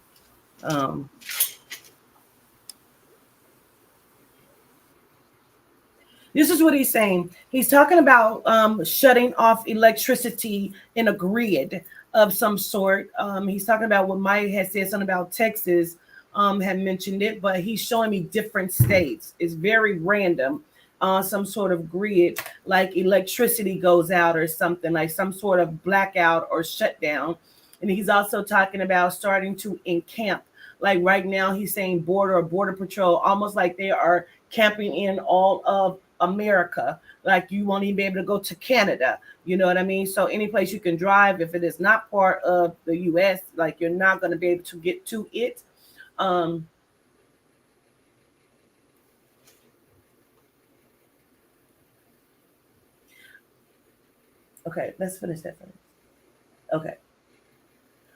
This is what he's saying. He's talking about shutting off electricity in a grid of some sort. He's talking about what Maya had said, something about Texas, had mentioned it, but he's showing me different states. It's very random. Some sort of grid, like electricity goes out or something, like some sort of blackout or shutdown. And he's also talking about starting to encamp. Like right now, he's saying border patrol, almost like they are camping in all of America. Like you won't even be able to go to Canada. You know what I mean? So any place you can drive, if it is not part of the US, like you're not going to be able to get to it. Okay, let's finish that first. Okay.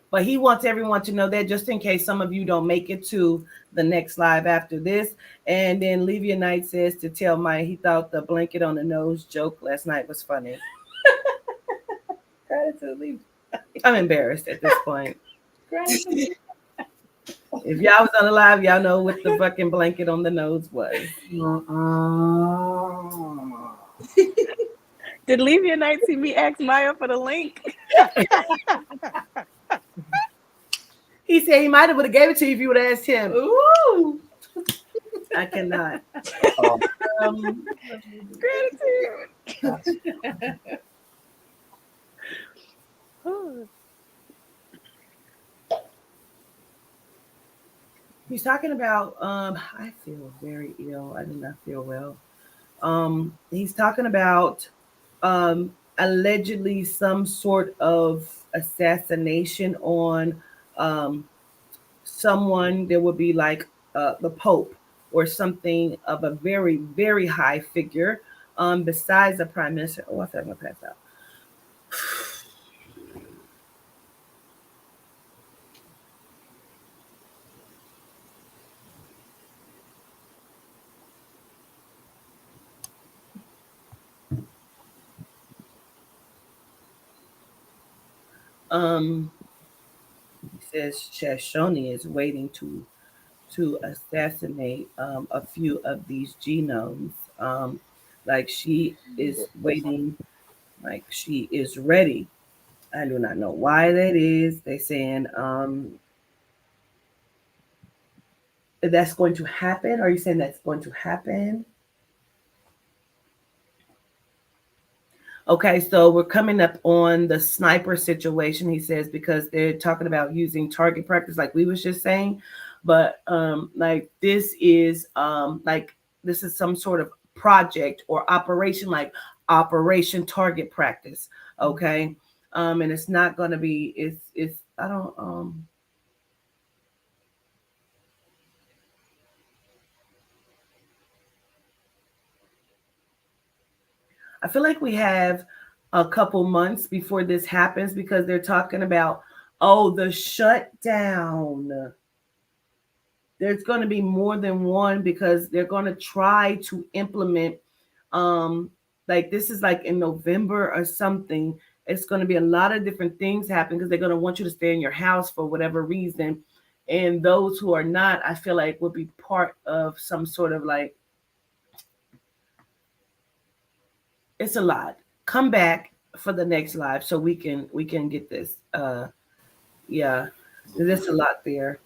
But he wants everyone to know that, just in case some of you don't make it to the next live after this. And then Levia Knight says to tell Mike he thought the blanket on the nose joke last night was funny. Gratitude, I'm embarrassed at this point. Gratitude. If y'all was on the live, y'all know what the fucking blanket on the nose was. Did Levia Knight see me ask Maya for the link? He said he might have would have gave it to you if you would have asked him. Ooh. I cannot. Gratitude. He's talking about I feel very ill. I do not feel well. He's talking about allegedly some sort of assassination on someone. There would be like the Pope or something of a very, very high figure besides the Prime Minister. Oh, I thought I'm going to pass out. He says Chef Shoni is waiting to assassinate a few of these genomes. Like she is waiting, like she is ready. I do not know why that is. They're saying that's going to happen. Are you saying that's going to happen? Okay, so we're coming up on the sniper situation, he says, because they're talking about using target practice like we was just saying. But like this is some sort of project or operation, like Operation Target Practice. Okay. And it's not gonna be it's I don't I feel like we have a couple months before this happens, because they're talking about, oh, the shutdown. There's going to be more than one, because they're going to try to implement Like this is like in November or something. It's going to be a lot of different things happening because they're going to want you to stay in your house for whatever reason. And those who are not, I feel like, will be part of some sort of like, it's a lot. Come back for the next live so we can get this. Yeah, there's a lot there.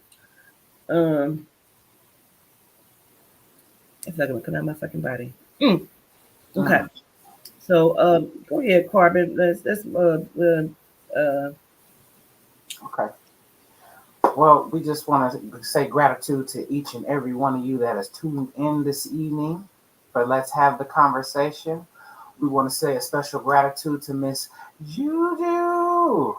It's not gonna come out my fucking body. Okay. So go ahead, Carbon. Okay. Well, we just want to say gratitude to each and every one of you that has tuned in this evening for Let's Have the Conversation. We want to say a special gratitude to Miss Juju.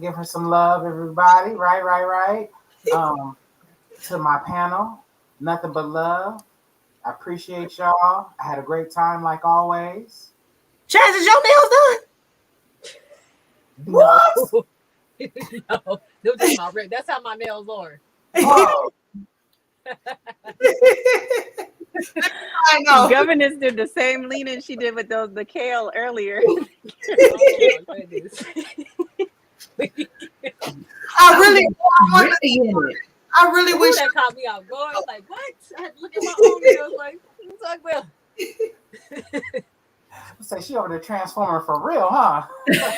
Give her some love, everybody. Right. To my panel, nothing but love. I appreciate y'all. I had a great time like always. Chaz, is your nails done? What? No, that's how my nails are. Oh. I know. Governess did the same leaning she did with the kale earlier. Oh my goodness. I really wish that caught me off guard. Like, what? I had to look at my own nails like, what you talking about? Say she over there transforming for real, huh? No,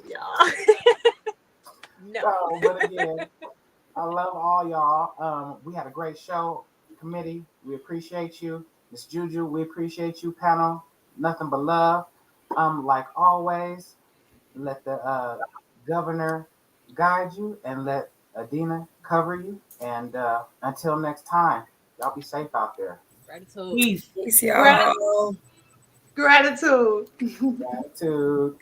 y'all. No. But again, I love all y'all. We had a great show. Committee, we appreciate you. Miss Juju, we appreciate you. Panel, nothing but love. Like always, let the governor guide you and let Adina cover you. And until next time, y'all be safe out there. Gratitude. Peace. Peace, y'all. gratitude. Gratitude.